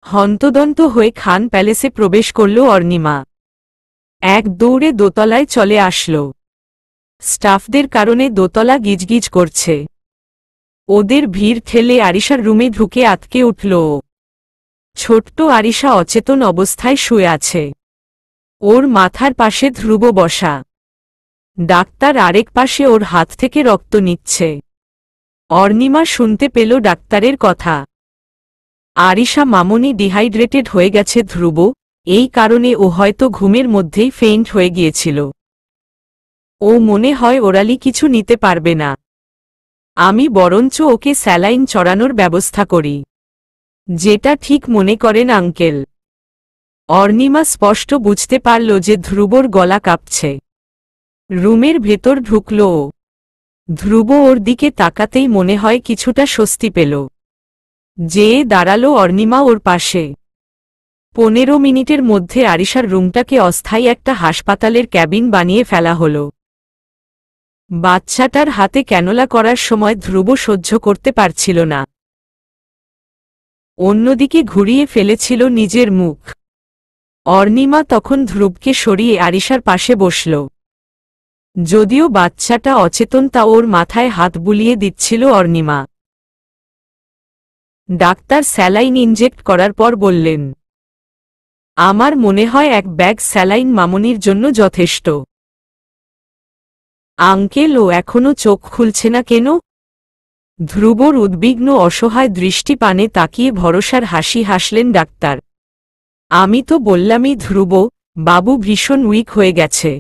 হন্তদন্ত হয়ে খান প্যালেসে প্রবেশ করল অর্ণিমা। এক দৌড়ে দোতলায় চলে আসল। স্টাফদের কারণে দোতলা গিজগিজ করছে। ওদের ভিড় ঠেলে আরিশার রুমে ঢুকে আটকে উঠল। ছোট্ট আরিশা অচেতন অবস্থায় শুয়ে আছে। ওর মাথার পাশে ধ্রুব বসা। ডাক্তার আরেক পাশে ওর হাত থেকে রক্ত নিচ্ছে। অর্ণিমা শুনতে পেল ডাক্তারের কথা। আরিশা মামুনি ডিহাইড্রেটেড হয়ে গেছে ধ্রুব, এই কারণে ও হয়তো ঘুমের মধ্যেই ফেইন্ট হয়ে গিয়েছিল। ও মনে হয় ওরালি কিছু নিতে পারবে না। আমি বরঞ্চ ওকে স্যালাইন চড়ানোর ব্যবস্থা করি। যেটা ঠিক মনে করেন আঙ্কেল। অর্ণিমা স্পষ্ট বুঝতে পারল যে ধ্রুবর গলা কাঁপছে। রুমের ভেতর ঢুকল ও। ধ্রুব ওর দিকে তাকাতেই মনে হয় কিছুটা স্বস্তি পেল। যেয়ে দাঁড়ালো অর্ণিমা ওর পাশে। 15 মিনিটের মধ্যে আরিশার রুমটাকে অস্থায়ী একটা হাসপাতালের ক্যাবিন বানিয়ে ফেলা হলো। বাচ্চাটার হাতে ক্যানোলা করার সময় ধ্রুব সহ্য করতে পারছিল না। অন্যদিকে ঘুরিয়ে ফেলেছিল নিজের মুখ। অর্ণিমা তখন ধ্রুবকে সরিয়ে আরিশার পাশে বসল। যদিও বাচ্চাটা অচেতন, তা ওর মাথায় হাত বুলিয়ে দিচ্ছিল অর্ণিমা। ডাক্তার স্যালাইন ইনজেক্ট করার পর বললেন, আমার মনে হয় এক ব্যাগ স্যালাইন মামুনির জন্য যথেষ্ট। আঙ্কেল, ও এখনো চোখ খুলছে না কেন? ধ্রুবর উদ্বিগ্ন অসহায় দৃষ্টি পানে তাকিয়ে ভরসার হাসি হাসলেন ডাক্তার। আমি তো বললামই ধ্রুব, বাবু ভীষণ উইক হয়ে গেছে।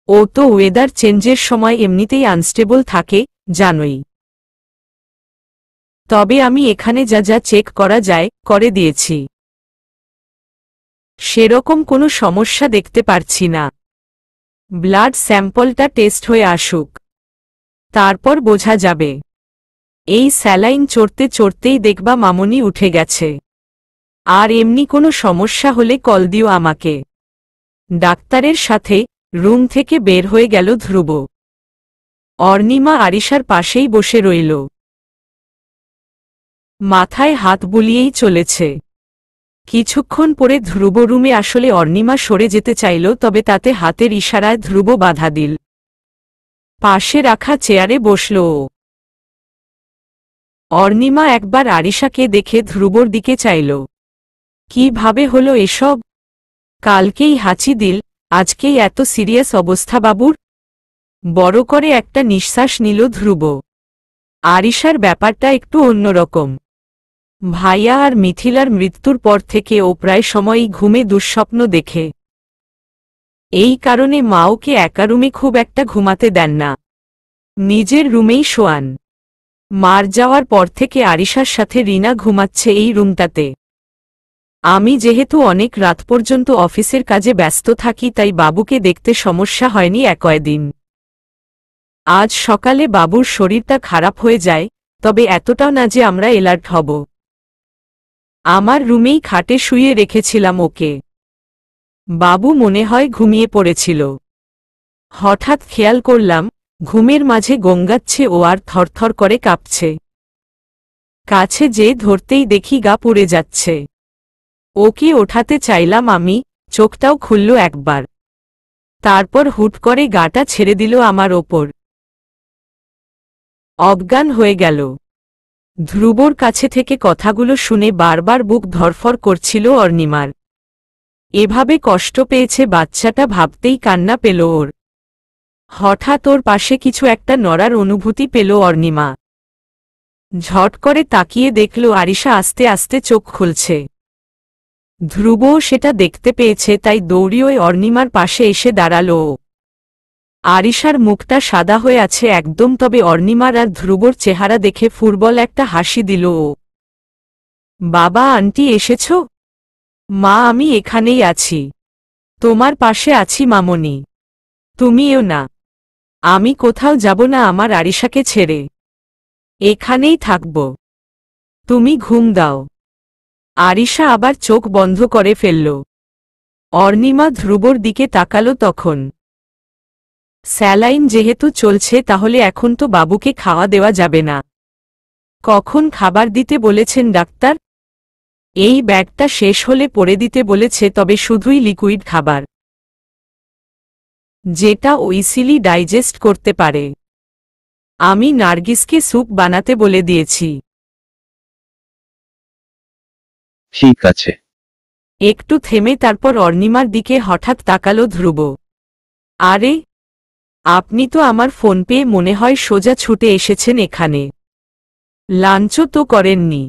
ও তো ওয়েদার চেঞ্জের সময় এমনিতেই আনস্টেবল থাকে, জানোই। তবে আমি এখানে যা যা চেক করা যায় করে দিয়েছি। সেরকম কোনো সমস্যা দেখতে পারছি না। ব্লাড স্যাম্পলটা টেস্ট হয়ে আসুক, তারপর বোঝা যাবে। এই স্যালাইন চড়তে চড়তেই দেখবা মামুনি উঠে গেছে। আর এমনি কোনো সমস্যা হলে কল দিও আমাকে। ডাক্তারের সাথে রুম থেকে বের হয়ে গেল ধ্রুব। অর্ণিমা আরিশার পাশেই বসে রইল। মাথায় হাত বুলিয়েই চলেছে। কিছুক্ষণ পরে ধ্রুব রুমে আসলে অর্ণিমা সরে যেতে চাইল, তবে তাতে হাতের ইশারায় ধ্রুব বাধা দিল। পাশে রাখা চেয়ারে বসল ও। অর্ণিমা একবার আরিশাকে দেখে ধ্রুবর দিকে চাইল। কিভাবে হলো এসব? কালকেই হাঁচি দিল, আজকেই এত সিরিয়াস অবস্থা বাবুর? বড় করে একটা নিঃশ্বাস নিল ধ্রুব। আরিশার ব্যাপারটা একটু অন্যরকম। ভাইয়া আর মিথিলার মৃত্যুর পর থেকে ও প্রায় সময়ই ঘুমে দুঃস্বপ্ন দেখে। এই কারণে মা ওকে একা রুমে খুব একটা ঘুমাতে দেন না, নিজের রুমেই শোয়ান। মার যাওয়ার পর থেকে আরিশার সাথে রিনা ঘুমাচ্ছে এই রুমটাতে। আমি যেহেতু অনেক রাত পর্যন্ত অফিসের কাজে ব্যস্ত থাকি, তাই বাবুকে দেখতে সমস্যা হয়নি কয়েকদিন। আজ সকালে বাবুর শরীরটা খারাপ হয়ে যায়, তবে এতটাও না যে আমরা অ্যালার্ট হব। আমার রুমেই খাটে শুয়ে রেখেছিলাম ওকে। বাবু মনে হয় ঘুমিয়ে পড়েছিল। হঠাৎ খেয়াল করলাম ঘুমের মাঝে গঙ্গাচ্ছে ও আর থরথর করে কাঁপছে। কাছে যে ধরতেই দেখি গা পুড়ে যাচ্ছে। ওকে ওঠাতে চাইলাম আমি, চোখটাও খুলল একবার। তারপর হুট করে গাটা ছেড়ে দিল আমার ওপর। অজ্ঞান হয়ে গেল। ধ্রুবর কাছে থেকে কথাগুলো শুনে বারবার বুক ধরফর করছিল অর্ণিমার। এভাবে কষ্ট পেয়েছে বাচ্চাটা ভাবতেই কান্না পেল ওর। হঠাৎ ওর পাশে কিছু একটা নড়ার অনুভূতি পেল অর্ণিমা। ঝট করে তাকিয়ে দেখল আরিশা আস্তে আস্তে চোখ খুলছে। ধ্রুবও সেটা দেখতে পেয়েছে, তাই দৌড়িয়ে অর্ণিমার পাশে এসে দাঁড়াল ও। আরিশার মুখটা সাদা হয়ে আছে একদম, তবে অর্ণিমার আর ধ্রুবর চেহারা দেখে ফুরবল একটা হাসি দিল ও। বাবা, আন্টি এসেছ? মা, আমি এখানেই আছি, তোমার পাশে আছি মামনি। তুমিও না। আমি কোথাও যাব না আমার আরিশাকে ছেড়ে, এখানেই থাকব। তুমি ঘুম দাও। আরিশা আবার চোখ বন্ধ করে ফেলল। অর্ণিমা ধ্রুবর দিকে তাকালো তখন। স্যালাইন যেহেতু চলছে, তাহলে এখন তো বাবুকে খাওয়া দেওয়া যাবে না। কখন খাবার দিতে বলেছেন ডাক্তার? এই ব্যাগটা শেষ হলে পরে দিতে বলেছে, তবে শুধুই লিকুইড খাবার, যেটা ও ইজিলি ডাইজেস্ট করতে পারে। আমি নার্গিসকে স্যুপ বানাতে বলে দিয়েছি। ঠিক আছে। একটু থেমে তারপর অর্ণিমার দিকে হঠাৎ তাকালো ধ্রুব। আরে, আপনি তো আমার ফোন পেয়ে মনে হয় সোজা ছুটে এসেছেন এখানে। লাঞ্চও তো করেননি।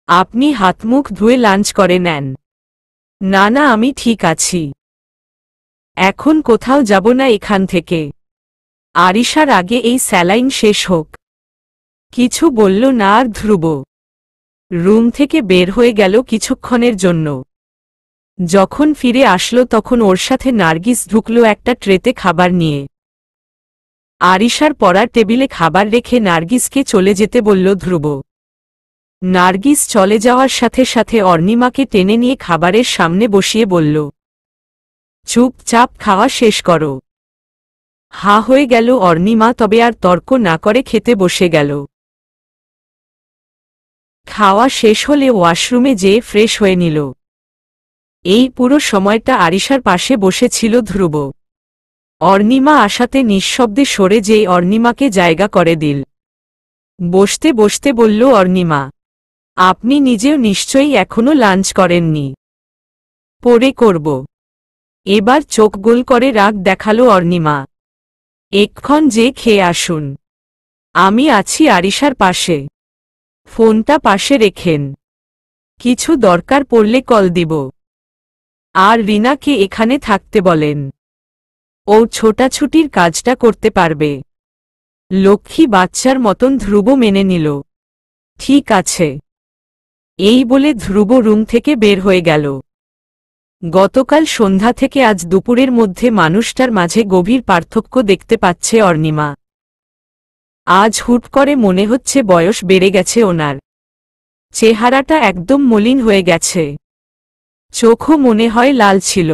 আপনি হাতমুখ ধুয়ে লাঞ্চ করে নেন। না না, আমি ঠিক আছি। এখন কোথাও যাব না এখান থেকে। আরিশার আগে এই স্যালাইন শেষ হোক। কিছু বলল না আর ধ্রুব রুম থেকে বের হয়ে গেল কিছুক্ষণের জন্য। যখন ফিরে আসলো তখন ওর সাথে নার্গিস ঢুকল একটা ট্রেতে খাবার নিয়ে। আরিশার পড়ার টেবিলে খাবার রেখে নার্গিসকে চলে যেতে বলল ধ্রুব। নার্গিস চলে যাওয়ার সাথে সাথে অর্ণিমাকে টেনে নিয়ে খাবারের সামনে বসিয়ে বলল, চুপচাপ খাওয়া শেষ করো। হা হয়ে গেল অর্ণিমা, তবে আর তর্ক না করে খেতে বসে গেল। খাওয়া শেষ হলে ওয়াশরুমে যেয়ে ফ্রেশ হয়ে নিল। এই পুরো সময়টা আরিশার পাশে বসেছিল ধ্রুব। অর্ণিমা আসাতে নিঃশব্দে সরে যেয়ে অর্ণিমাকে জায়গা করে দিল। বসতে বসতে বলল অর্ণিমা, আপনি নিজেও নিশ্চয়ই এখনো লাঞ্চ করেননি। পরে করব। এবার চোখ গোল করে রাগ দেখালো অর্ণিমা। এক্ষণ যে খেয়ে আসুন। আমি আছি আরিশার পাশে। ফোনটা পাশে রেখেন। কিছু দরকার পড়লে কল দিব। আর রিনাকে এখানে থাকতে বলেন। ও ছোটাছুটির কাজটা করতে পারবে। লক্ষ্মী বাচ্চার মতন ধ্রুব মেনে নিল। ঠিক আছে। এই বলে ধ্রুব রুম থেকে বের হয়ে গেল। গতকাল সন্ধ্যা থেকে আজ দুপুরের মধ্যে মানুষটার মাঝে গভীর পার্থক্য দেখতে পাচ্ছে অর্ণিমা। আজ হুট করে মনে হচ্ছে বয়স বেড়ে গেছে ওনার। চেহারাটা একদম মলিন হয়ে গেছে। চোখও মনে হয় লাল ছিল।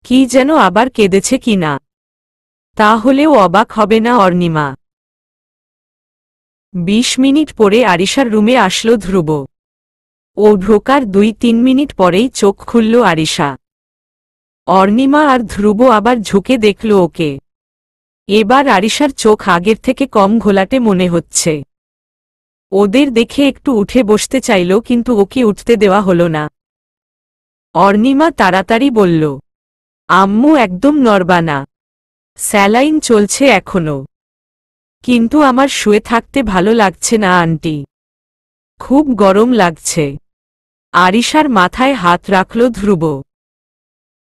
কি যেন আবার কেঁদেছে কিনা। তাহলেও অবাক হবে না অর্ণিমা। ২০ মিনিট পরে আরিশার রুমে আসলো ধ্রুব। ও ঢোকার ২-৩ মিনিট পরেই চোখ খুলল আরিশা। অর্ণিমা আর ধ্রুব আবার ঝুঁকে দেখল ওকে। এবার আরিশার চোখ আগের থেকে কম ঘোলাটে মনে হচ্ছে। ওদের দেখে একটু উঠে বসতে চাইল, কিন্তু ওকে উঠতে দেওয়া হলো না। অর্ণিমা তাড়াতাড়ি বলল, আম্মু একদম নড়বা না। স্যালাইন চলছে এখনো। কিন্তু আমার শুয়ে থাকতে ভালো লাগছে না আন্টি। খুব গরম লাগছে। আরিশার মাথায় হাত রাখল ধ্রুব।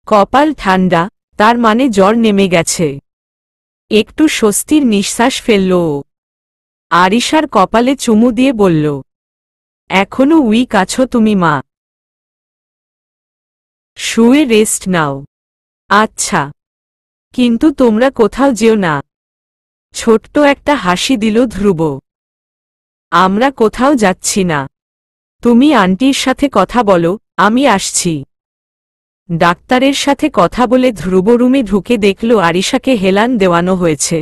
কপাল ঠান্ডা, তার মানে জ্বর নেমে গেছে। একটু স্বস্তির নিঃশ্বাস ফেলল ও। আরিশার কপালে চুমু দিয়ে বলল, এখনো উইক আছো তুমি মা। শুয়ে রেস্ট নাও। আচ্ছা, কিন্তু তোমরা কোথাও যেও না। ছোট্ট একটা হাসি দিল ধ্রুব। আমরা কোথাও যাচ্ছি না। তুমি আন্টির সাথে কথা বলো, আমি আসছি। ডাক্তারের সাথে কথা বলে ধ্রুব রুমে ঢুকে দেখল আরিশাকে হেলান দেওয়ানো হয়েছে।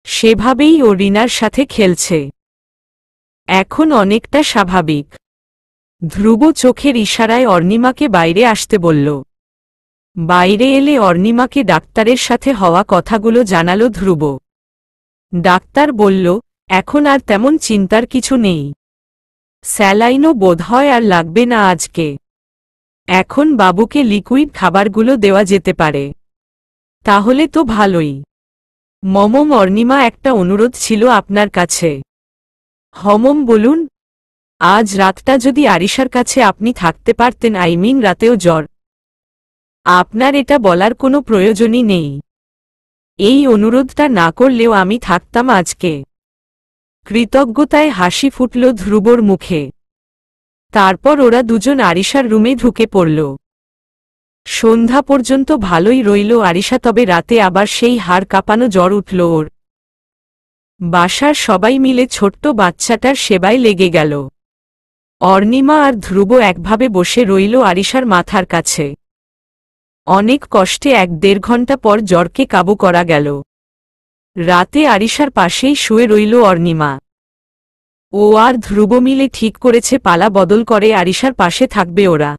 সেভাবেই ও রিনার সাথে খেলছে। এখন অনেকটা স্বাভাবিক। ধ্রুব চোখের ইশারায় অর্ণিমাকে বাইরে আসতে বলল। বাইরে এলে অর্ণিমাকে ডাক্তারের সাথে হওয়া কথাগুলো জানালো ধ্রুব। ডাক্তার বলল, এখন আর তেমন চিন্তার কিছু নেই। স্যালাইনও বোধহয় আর লাগবে না আজকে। এখন বাবুকে লিকুইড খাবারগুলো দেওয়া যেতে পারে। তাহলে তো ভালোই। মমম অর্ণিমা, একটা অনুরোধ ছিল আপনার কাছে। হমম বলুন। আজ রাতটা যদি আরিশার কাছে আপনি থাকতে পারতেন, রাতেও জ্বর। আপনার এটা বলার কোনো প্রয়োজনই নেই। এই অনুরোধটা না করলেও আমি থাকতাম আজকে। কৃতজ্ঞতায় হাসি ফুটল ধ্রুবর মুখে। তারপর ওরা দুজন আরিশার রুমে ঢুকে পড়ল। সন্ধ্যা পর্যন্ত ভালোই রইল আরিশা, তবে রাতে আবার সেই হাড় কাঁপানো জ্বর উঠল ওর। বাসার সবাই মিলে ছোট্ট বাচ্চাটার সেবায় লেগে গেল। অর্ণিমা আর ধ্রুব একভাবে বসে রইল আরিশার মাথার কাছে। অনেক কষ্টে ১-১.৫ ঘন্টা পর জ্বরকে কাবু করা গেল। রাতে আরিশার পাশেই শুয়ে রইল অর্ণিমা। ও আর ধ্রুব মিলে ঠিক করেছে পালা বদল করে আরিশার পাশে থাকবে ওরা।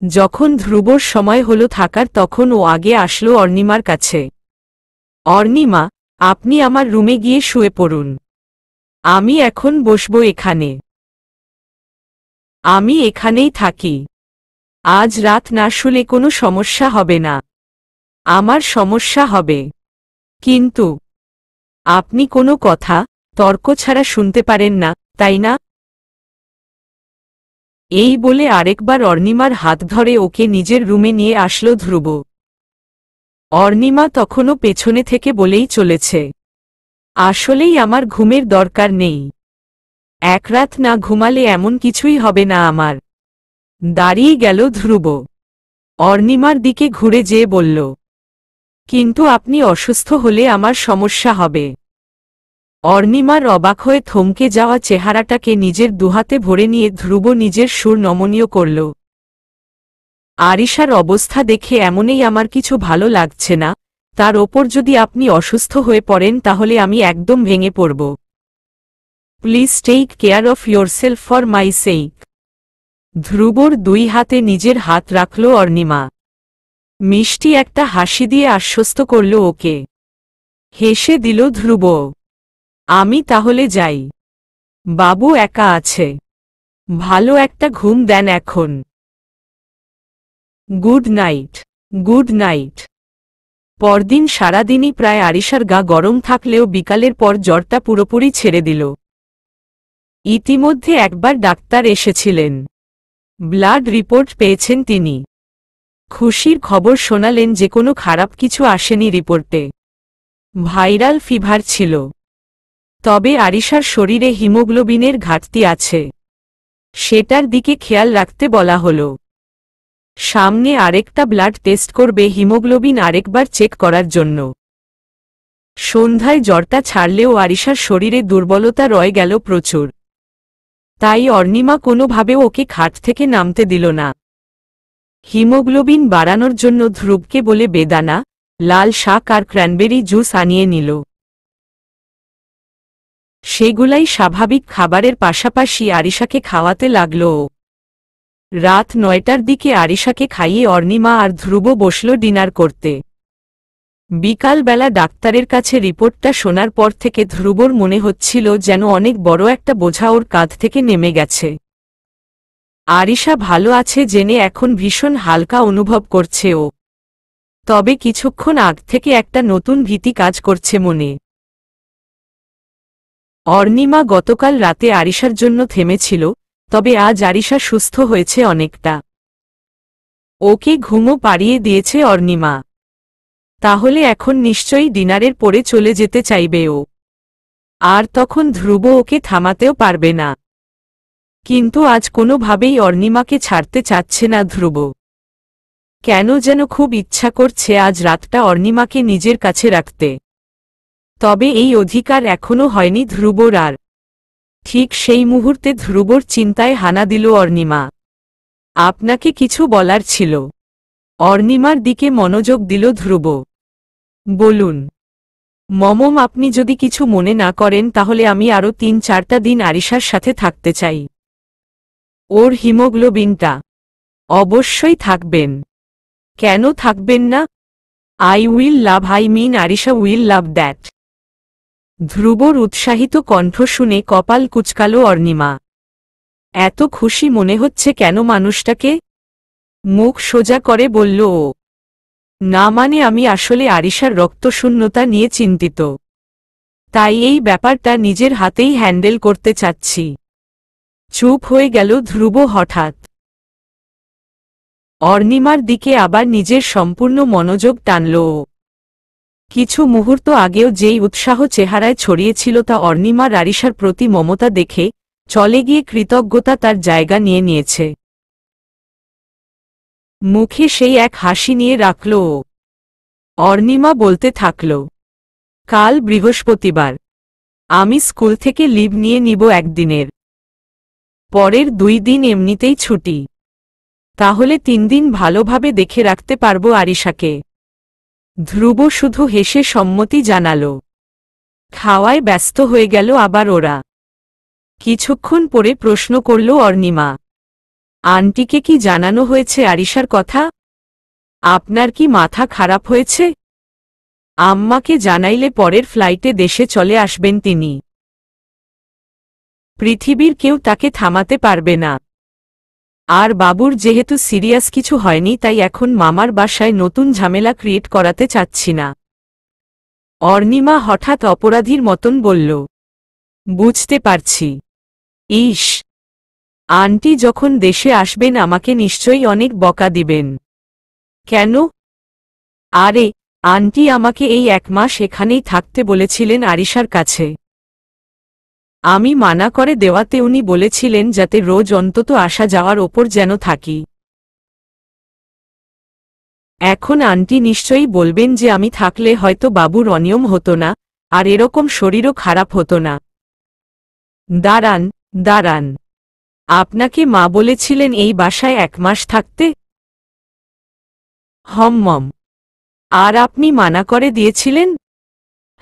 যখন ধ্রুবর সময় হলো থাকার তখন ও আগে আসলো অর্ণিমার কাছে। অর্ণিমা, আপনি আমার রুমে গিয়ে শুয়ে পড়ুন। আমি এখন বসবো এখানে। আমি এখানেই থাকি। আজ রাত না শুলে কোনো সমস্যা হবে না। আমার সমস্যা হবে, কিন্তু আপনি কোনো কথা তর্ক ছাড়া শুনতে পারেন না, তাই না? এই বলে আরেকবার অর্ণিমার হাত ধরে ওকে নিজের রুমে নিয়ে আসলো ধ্রুব। অর্ণিমা তখনও পেছনে থেকে বলেই চলেছে, আসলেই আমার ঘুমের দরকার নেই। এক রাত না ঘুমালে এমন কিছুই হবে না আমার। দাঁড়িয়ে গেল ধ্রুব। অর্ণিমার দিকে ঘুরে যেয়ে বলল, কিন্তু আপনি অসুস্থ হলে আমার সমস্যা হবে। অর্ণিমার অবাক হয়ে থমকে যাওয়া চেহারাটাকে নিজের দুহাতে ভরে নিয়ে ধ্রুব নিজের সুর নমনীয় করল। আরিশার অবস্থা দেখে এমনই আমার কিছু ভালো লাগছে না, তার ওপর যদি আপনি অসুস্থ হয়ে পড়েন তাহলে আমি একদম ভেঙে পড়ব। Please take care of yourself for my sake. ধ্রুবর দুই হাতে নিজের হাত রাখল অর্ণিমা। মিষ্টি একটা হাসি দিয়ে আশ্বস্ত করল ওকে। হেসে দিল ধ্রুব। আমি তাহলে যাই। বাবু একা আছে। ভালো একটা ঘুম দেন এখন। Good night. Good night. পরদিন সারাদিনই প্রায় আরিশার গা গরম থাকলেও বিকালের পর জ্বরটা পুরোপুরি ছেড়ে দিল। ইতিমধ্যে একবার ডাক্তার এসেছিলেন। ব্লাড রিপোর্ট পেয়েছেন তিনি। খুশির খবর শোনালেন যে কোনো খারাপ কিছু আসেনি রিপোর্টে। ভাইরাল ফিভার ছিল। তবে আরিশার শরীরে হিমোগ্লোবিনের ঘাটতি আছে। সেটার দিকে খেয়াল রাখতে বলা হলো। সামনে আরেকটা ব্লাড টেস্ট করবে হিমোগ্লোবিন আরেকবার চেক করার জন্য। সন্ধ্যায় জ্বরটা ছাড়লেও আরিশার শরীরে দুর্বলতা রয়ে গেল প্রচুর। তাই অর্ণিমা কোনোভাবেও ওকে খাট থেকে নামতে দিল না। হিমোগ্লোবিন বাড়ানোর জন্য ধ্রুবকে বলে বেদানা, লাল শাক আর ক্র্যানবেরি জুস আনিয়ে নিল। সেগুলাই স্বাভাবিক খাবারের পাশাপাশি আরিশাকে খাওয়াতে লাগল ও। রাত ৯টার দিকে আরিশাকে খাইয়ে অর্ণিমা আর ধ্রুব বসল ডিনার করতে। বিকালবেলা ডাক্তারের কাছে রিপোর্টটা শোনার পর থেকে ধ্রুবর মনে হচ্ছিল যেন অনেক বড় একটা বোঝা ওর কাঁধ থেকে নেমে গেছে। আরিশা ভালো আছে জেনে এখন ভীষণ হালকা অনুভব করছে ও। তবে কিছুক্ষণ আগ থেকে একটা নতুন ভীতি কাজ করছে মনে। অর্ণিমা গতকাল রাতে আরিশার জন্য থেমেছিল, তবে আজ আরিশা সুস্থ হয়েছে অনেকটা। ওকে ঘুমও পাড়িয়ে দিয়েছে অর্ণিমা। তাহলে এখন নিশ্চয়ই ডিনারের পরে চলে যেতে চাইবে ও। আর তখন ধ্রুব ওকে থামাতেও পারবে না। কিন্তু আজ কোনোভাবেই অর্ণিমাকে ছাড়তে চাচ্ছে না ধ্রুব। কেন যেন খুব ইচ্ছা করছে আজ রাতটা অর্ণিমাকে নিজের কাছে রাখতে। তবে এই অধিকার এখনও হয়নি ধ্রুবর আর। ঠিক সেই মুহূর্তে ধ্রুবর চিন্তায় হানা দিল অর্ণিমা। আপনাকে কিছু বলার ছিল। অর্ণিমার দিকে মনোযোগ দিল ধ্রুব। বলুন। মমম, আপনি যদি কিছু মনে না করেন তাহলে আমি আরও ৩-৪টা দিন আরিশার সাথে থাকতে চাই। ওর হিমোগ্লোবিনটা। অবশ্যই থাকবেন। কেন থাকবেন না? I mean Arisha will love that. ধ্রুবর উৎসাহিত কণ্ঠ শুনে কপাল কুঁচকাল অর্ণিমা। এত খুশি মনে হচ্ছে কেন মানুষটাকে? মুখ সোজা করে বলল ও। না মানে আমি আসলে আরিশার রক্তশূন্যতা নিয়ে চিন্তিত। তাই এই ব্যাপারটা নিজের হাতেই হ্যান্ডেল করতে চাচ্ছি। চুপ হয়ে গেল ধ্রুব হঠাৎ। অর্ণিমার দিকে আবার নিজের সম্পূর্ণ মনোযোগ টানল ও। কিছু মুহূর্ত আগেও যেই উৎসাহ চেহারায় ছড়িয়েছিল তা অর্ণিমার আরিশার প্রতি মমতা দেখে চলে গিয়ে কৃতজ্ঞতা তার জায়গা নিয়ে নিয়েছে। মুখে সেই এক হাসি নিয়ে রাখল ও। অর্ণিমা বলতে থাকল, কাল বৃহস্পতিবার। আমি স্কুল থেকে লিভ নিয়ে নিব একদিনের। পরের 2 দিন এমনিতেই ছুটি। তাহলে 3 দিন ভালোভাবে দেখে রাখতে পারবো আরিশাকে। ধ্রুব শুধু হেসে সম্মতি জানাল। খাওয়ায় ব্যস্ত হয়ে গেল আবার ওরা। কিছুক্ষণ পরে প্রশ্ন করল অর্ণিমা, আন্টিকে কি জানানো হয়েছে আরিশার কথা? আপনার কি মাথা খারাপ হয়েছে? আম্মাকে জানাইলে পরের ফ্লাইটে দেশে চলে আসবেন তিনি। পৃথিবীর কেউ তাকে থামাতে পারবে না। আর বাবুর যেহেতু সিরিয়াস কিছু হয়নি, তাই এখন মামার বাসায় নতুন ঝামেলা ক্রিয়েট করাতে চাচ্ছি না। অর্ণিমা হঠাৎ অপরাধীর মতন বলল, বুঝতে পারছি। ইস, আন্টি যখন দেশে আসবেন আমাকে নিশ্চয়ই অনেক বকা দিবেন। কেন? আরে, আন্টি আমাকে এই 1 মাস এখানেই থাকতে বলেছিলেন আরিশার কাছে। আমি মানা করে দেওয়াতে উনি বলেছিলেন যাতে রোজ অন্তত আসা যাওয়ার ওপর যেন থাকি। এখন আন্টি নিশ্চয়ই বলবেন যে আমি থাকলে হয়তো বাবুর অনিয়ম হতো না, আর এরকম শরীরও খারাপ হতো না। দাঁড়ান দাঁড়ান, আপনাকে মা বলেছিলেন এই বাসায় 1 মাস থাকতে? হম্মম। আর আপনি মানা করে দিয়েছিলেন?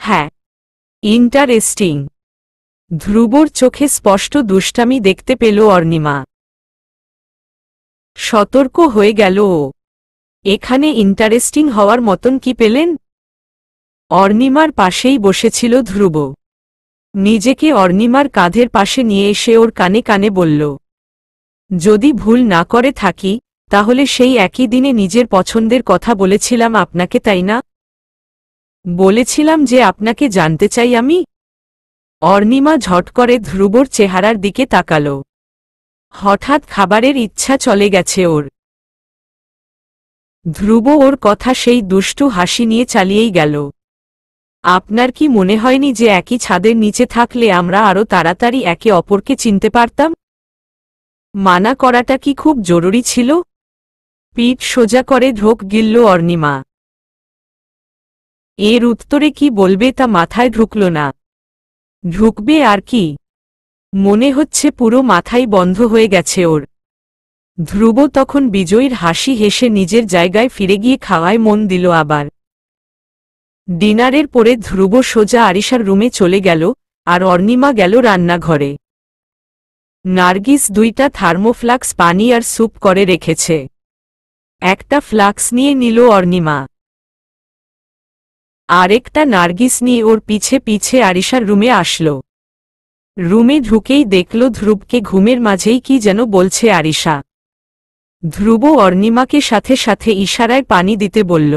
হ্যাঁ। ইন্টারেস্টিং। ধ্রুবর চোখে স্পষ্ট দুষ্টামি দেখতে পেল অর্ণিমা। সতর্ক হয়ে গেল ও। এখানে ইন্টারেস্টিং হওয়ার মতন কি পেলেন? অর্ণিমার পাশেই বসেছিল ধ্রুব। নিজেকে অর্ণিমার কাঁধের পাশে নিয়ে এসে ওর কানে কানে বলল, যদি ভুল না করে থাকি তাহলে সেই একই দিনে নিজের পছন্দের কথা বলেছিলাম আপনাকে, তাই না? বলেছিলাম যে আপনাকে জানতে চাই আমি। অর্ণিমা ঝট করে ধ্রুবর চেহারার দিকে তাকাল। হঠাৎ খাবারের ইচ্ছা চলে গেছে ওর। ধ্রুব ওর কথা সেই দুষ্টু হাসি নিয়ে চালিয়েই গেল। আপনার কি মনে হয়নি যে একই ছাদের নিচে থাকলে আমরা আরও তাড়াতাড়ি একে অপরকে চিনতে পারতাম? মানা করাটা কি খুব জরুরি ছিল? পিঠ সোজা করে ঢোক গিলল অর্ণিমা। এর উত্তরে কি বলবে তা মাথায় ঢুকল না। ঢুকবে আর কি, মনে হচ্ছে পুরো মাথাই বন্ধ হয়ে গেছে ওর। ধ্রুব তখন বিজয়ীর হাসি হেসে নিজের জায়গায় ফিরে গিয়ে খাওয়ায় মন দিল আবার। ডিনারের পরে ধ্রুব সোজা আরিশার রুমে চলে গেল, আর অর্ণিমা গেল রান্নাঘরে। নার্গিস 2টা থার্মোফ্লাক্স পানি আর স্যুপ করে রেখেছে। একটা ফ্লাক্স নিয়ে নিল অর্ণিমা। আরেকটা নার্গিস নিয়ে ওর পিছে পিছে আরিশার রুমে আসল। রুমে ঢুকেই দেখল ধ্রুবকে ঘুমের মাঝেই কি যেন বলছে আরিশা। ধ্রুব অর্ণিমাকে সাথে সাথে ইশারায় পানি দিতে বলল।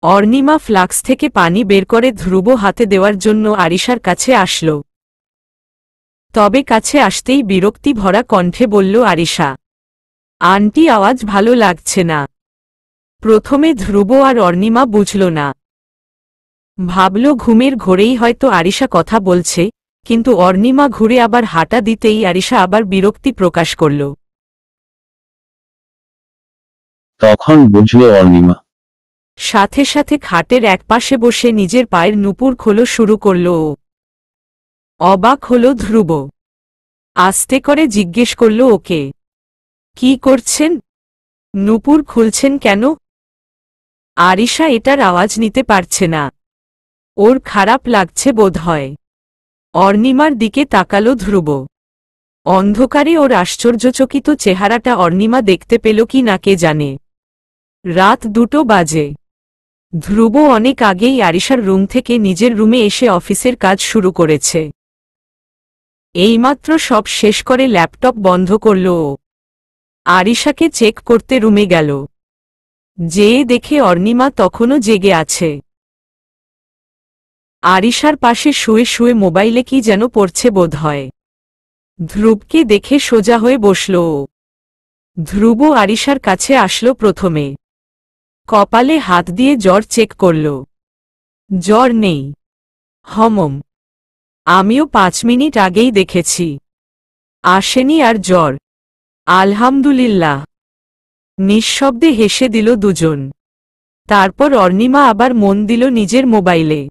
অর্ণিমা ফ্লাক্স থেকে পানি বের করে ধ্রুব হাতে দেওয়ার জন্য আরিশার কাছে আসল। তবে কাছে আসতেই বিরক্তি ভরা কণ্ঠে বলল আরিশা, আন্টি আওয়াজ ভালো লাগছে না। প্রথমে ধ্রুব আর অর্ণিমা বুঝল না। ভাবল ঘুমের ঘোরেই হয়তো আরিশা কথা বলছে, কিন্তু অর্ণিমা ঘুরে আবার হাঁটা দিতেই আরিশা আবার বিরক্তি প্রকাশ করল। তখন বুঝল অর্ণিমা। সাথে সাথে খাটের একপাশে বসে নিজের পায়ের নুপুর খোলো শুরু করল ও। অবাক হল ধ্রুব। আস্তে করে জিজ্ঞেস করল ওকে, কি করছেন? নুপুর খুলছেন কেন? আরিশা এটার আওয়াজ নিতে পারছে না। ওর খারাপ লাগছে বোধহয়। অর্ণিমার দিকে তাকালো ধ্রুব। অন্ধকারে ওর আশ্চর্যচকিত চেহারাটা অর্ণিমা দেখতে পেল কি না কে জানে। রাত 2টো বাজে। ধ্রুব অনেক আগেই আরিশার রুম থেকে নিজের রুমে এসে অফিসের কাজ শুরু করেছে। এইমাত্র সব শেষ করে ল্যাপটপ বন্ধ করল ও। আরিশাকে চেক করতে রুমে গেল। যেয়ে দেখে অর্ণিমা তখনও জেগে আছে। আরিশার পাশে শুয়ে শুয়ে মোবাইলে কি যেন পড়ছে বোধহয়। ধ্রুবকে দেখে সোজা হয়ে বসল ও। ধ্রুব আরিশার কাছে আসলো প্রথমে। কপালে হাত দিয়ে জ্বর চেক করল। জ্বর নেই। হমম। আমিও 5 মিনিট আগেই দেখেছি। আসেনি আর জ্বর। আলহামদুলিল্লাহ। নিঃশব্দে হেসে দিল দুজন। তারপর অর্ণিমা আবার মন দিল নিজের মোবাইলে।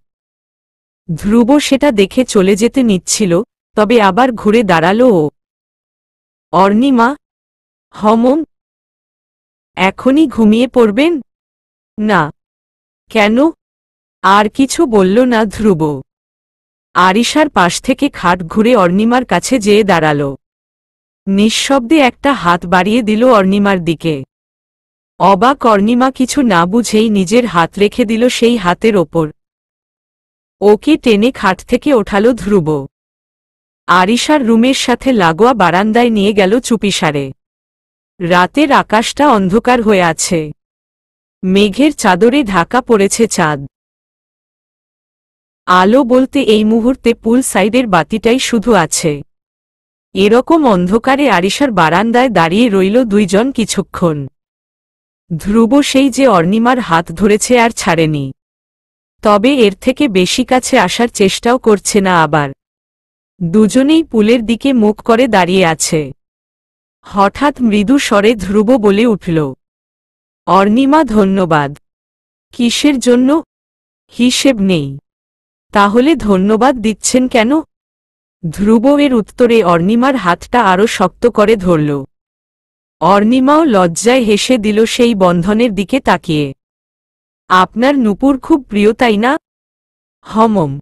ধ্রুব সেটা দেখে চলে যেতে নিচ্ছিল, তবে আবার ঘুরে দাঁড়ালো ও। অর্ণিমা, হমম। এখনই ঘুমিয়ে পড়বেন? না। কেন? আর কিছু বলল না ধ্রুব। আরিশার পাশ থেকে খাট ঘুরে অর্ণিমার কাছে যেয়ে দাঁড়াল। নিঃশব্দে একটা হাত বাড়িয়ে দিল অর্ণিমার দিকে। অবাক অর্ণিমা কিছু না বুঝেই নিজের হাত রেখে দিল সেই হাতের ওপর। ওকে টেনে খাট থেকে ওঠালো ধ্রুব। আরিশার রুমের সাথে লাগোয়া বারান্দায় নিয়ে গেল চুপিসারে। রাতের আকাশটা অন্ধকার হয়ে আছে। মেঘের চাদরে ঢাকা পড়েছে চাঁদ। আলো বলতে এই মুহূর্তে পুল সাইডের বাতিটাই শুধু আছে। এরকম অন্ধকারে আরিশার বারান্দায় দাঁড়িয়ে রইল দুইজন কিছুক্ষণ। ধ্রুব সেই যে অর্ণিমার হাত ধরেছে আর ছাড়েনি, তবে এর থেকে বেশি কাছে আসার চেষ্টাও করছে না। আবার দুজনেই পুলের দিকে মুখ করে দাঁড়িয়ে আছে। হঠাৎ মৃদু স্বরে ধ্রুব বলে উঠল, অর্ণিমা ধন্যবাদ। কিসের জন্য? হিসেব নেই। তাহলে ধন্যবাদ দিচ্ছেন কেন? ধ্রুব এর উত্তরে অর্ণিমার হাতটা আরো শক্ত করে ধরল। অর্ণিমাও লজ্জায় হেসে দিল সেই বন্ধনের দিকে তাকিয়ে। আপনার নূপুর খুব প্রিয় তাই না? হমম।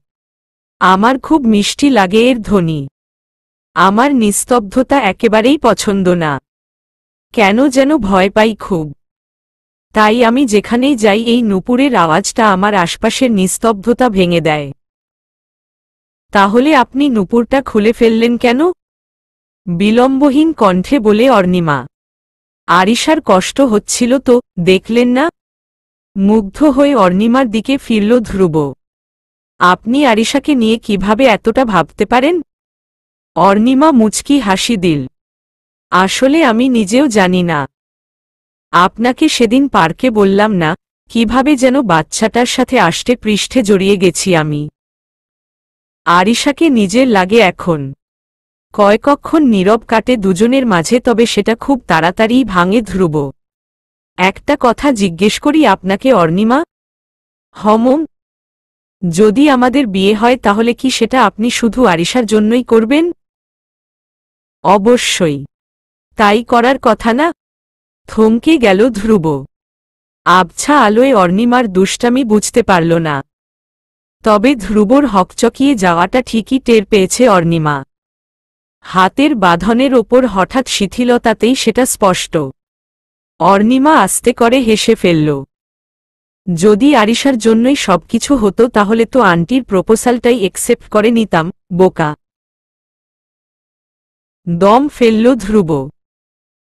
আমার খুব মিষ্টি লাগে এর ধ্বনি। আমার নিস্তব্ধতা একেবারেই পছন্দ না। কেন যেন ভয় পাই খুব। তাই আমি যেখানেই যাই এই নূপুরের আওয়াজটা আমার আশপাশের নিস্তব্ধতা ভেঙে দেয়। তাহলে আপনি নূপুরটা খুলে ফেললেন কেন? বিলম্বহীন কণ্ঠে বলে অর্ণিমা। আরিশার কষ্ট হচ্ছিল তো, দেখলেন না? মুগ্ধ হয়ে অর্ণিমার দিকে ফিরল ধ্রুব। আপনি আরিশাকে নিয়ে কিভাবে এতটা ভাবতে পারেন? অর্ণিমা মুচকি হাসি দিল। আসলে আমি নিজেও জানি না। আপনাকে সেদিন পার্কে বললাম না, কিভাবে যেন বাচ্চাটার সাথে আষ্টে পৃষ্ঠে জড়িয়ে গেছি আমি। আরিশাকে নিজের লাগে এখন। কয়েকক্ষণ নীরব কাটে দুজনের মাঝে, তবে সেটা খুব তাড়াতাড়িই ভাঙে ধ্রুব। একটা কথা জিজ্ঞেস করি আপনাকে অর্ণিমা? হমম। যদি আমাদের বিয়ে হয় তাহলে কি সেটা আপনি শুধু আরিশার জন্যই করবেন? অবশ্যই। তাই করার কথা না? থমকে গেল ধ্রুব। আবছা আলোয় অর্ণিমার দুষ্টামি বুঝতে পারল না। তবে ধ্রুবর হকচকিয়ে যাওয়াটা ঠিকই টের পেয়েছে অর্ণিমা। হাতের বাঁধনের ওপর হঠাৎ শিথিলতাতেই সেটা স্পষ্ট। অর্ণিমা আস্তে করে হেসে ফেলল। যদি আরিশার জন্যই সবকিছু হতো তাহলে তো আন্টির প্রপোজালটাই একসেপ্ট করে নিতাম, বোকা। দম ফেলল ধ্রুব।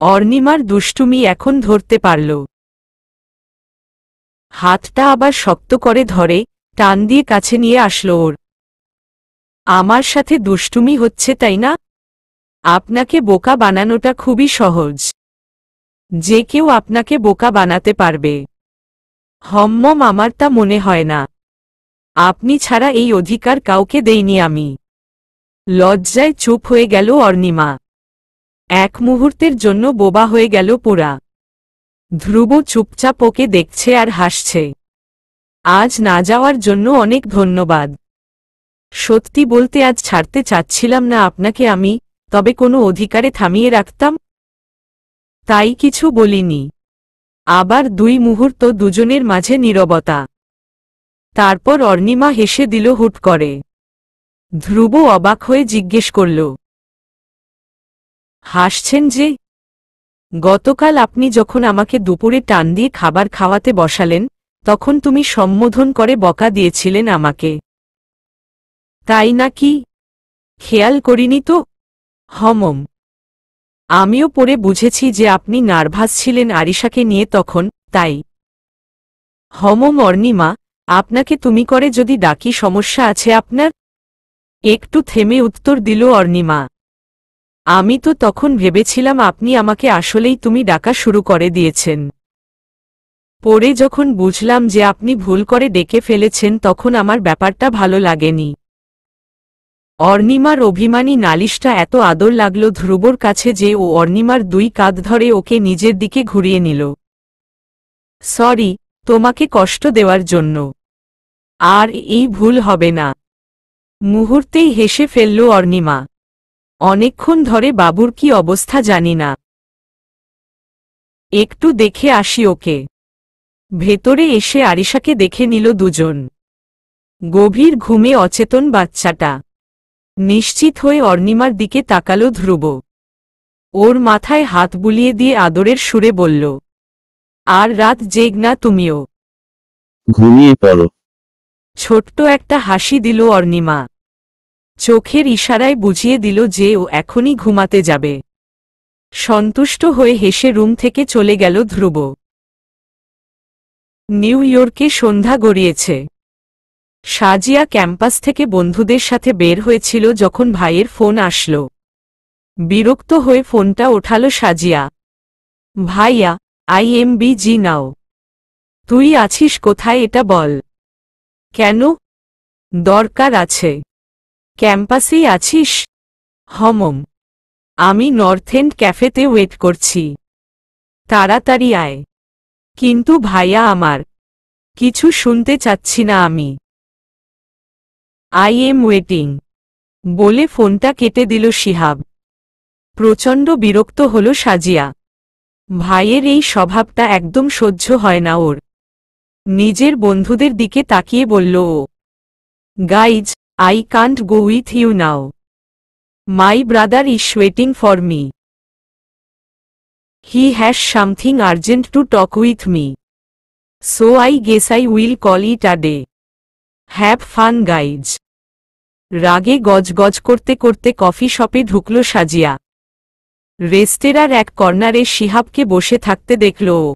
অর্ণিমার দুষ্টুমি এখন ধরতে পারল। হাতটা আবার শক্ত করে ধরে টান দিয়ে কাছে নিয়ে আসলো ওর। আমার সাথে দুষ্টুমি হচ্ছে তাই না? আপনাকে বোকা বানানোটা খুবই সহজ। যে কেউ আপনাকে বোকা বানাতে পারবে। হম্মম, আমার তা মনে হয় না। আপনি ছাড়া এই অধিকার কাউকে দেইনি আমি। লজ্জায় চুপ হয়ে গেল অর্ণিমা। এক মুহূর্তের জন্য বোবা হয়ে গেল পুরা। ধ্রুব চুপচাপ ওকে দেখছে আর হাসছে। আজ না যাওয়ার জন্য অনেক ধন্যবাদ। সত্যি বলতে আজ ছাড়তে চাচ্ছিলাম না আপনাকে আমি, তবে কোনো অধিকারে থামিয়ে রাখতাম। তাই কিছু বলিনি। আবার 2 মুহূর্ত দুজনের মাঝে নীরবতা। তারপর অর্ণিমা হেসে দিল হুট করে। ধ্রুব অবাক হয়ে জিজ্ঞেস করল, হাসছেন যে? গতকাল আপনি যখন আমাকে দুপুরে টান দিয়ে খাবার খাওয়াতে বসালেন, তখন তুমি সম্বোধন করে বকা দিয়েছিলেন আমাকে। তাই নাকি? খেয়াল করিনি তো। হমম। আমিও পরে বুঝেছি যে আপনি নার্ভাস ছিলেন আরিশাকে নিয়ে তখন, তাই। হমম। অর্ণিমা, আপনাকে তুমি করে যদি ডাকি সমস্যা আছে আপনার? একটু থেমে উত্তর দিল অর্ণিমা। আমি তো তখন ভেবেছিলাম আপনি আমাকে আসলেই তুমি ডাকা শুরু করে দিয়েছেন। পরে যখন বুঝলাম যে আপনি ভুল করে ডেকে ফেলেছেন তখন আমার ব্যাপারটা ভালো লাগেনি। অর্ণিমার অভিমানী নালিশটা এত আদর লাগল ধ্রুবর কাছে যে ও অর্ণিমার 2 কাঁধ ধরে ওকে নিজের দিকে ঘুরিয়ে নিল। সরি, তোমাকে কষ্ট দেওয়ার জন্য। আর এই ভুল হবে না। মুহূর্তেই হেসে ফেলল অর্ণিমা। অনেকক্ষণ ধরে বাবুর কি অবস্থা জানি না। একটু দেখে আসি ওকে। ভেতরে এসে আরিশাকে দেখে নিল দুজন। গভীর ঘুমে অচেতন বাচ্চাটা। নিশ্চিত হয়ে অর্ণিমার দিকে তাকালো ধ্রুব। ওর মাথায় হাত বুলিয়ে দিয়ে আদরের সুরে বলল, আর রাত জেগ না তুমিও। ঘুমিয়ে পড়ো। ছোট্ট একটা হাসি দিল অর্ণিমা। চোখের ইশারায় বুঝিয়ে দিল যে ও এখনই ঘুমাতে যাবে। সন্তুষ্ট হয়ে হেসে রুম থেকে চলে গেল ধ্রুব। নিউ ইয়র্কে সন্ধ্যা গড়িয়েছে। সাজিয়া ক্যাম্পাস থেকে বন্ধুদের সাথে বের হয়েছিল যখন ভাইয়ের ফোন আসলো। বিরক্ত হয়ে ফোনটা ওঠালো সাজিয়া। ভাইয়া, আই এম বিজি নাও। তুই আছিস কোথায় এটা বল। কেন? দরকার আছে। ক্যাম্পাসেই আছিস? হমম। আমি নর্থ এন্ড ক্যাফেতে ওয়েট করছি। তাড়াতাড়ি আয়। কিন্তু ভাইয়া আমার কিছু শুনতে চাচ্ছি না আমি। আই এম ওয়েটিং বলে ফোনটা কেটে দিল শিহাব। প্রচণ্ড বিরক্ত হল সাজিয়া। ভাইয়ের এই স্বভাবটা একদম সহ্য হয় না ওর। নিজের বন্ধুদের দিকে তাকিয়ে বলল ও, guys, I can't go with you now. My brother is waiting for me. He has something urgent to talk with me. So I guess I will call it a day. Have fun guys. রাগে গজগজ করতে করতে coffee শপে ঢুকল সাজিয়া। রেস্তেরার এক কর্নারে শিহাবকে বসে থাকতে দেখল ও।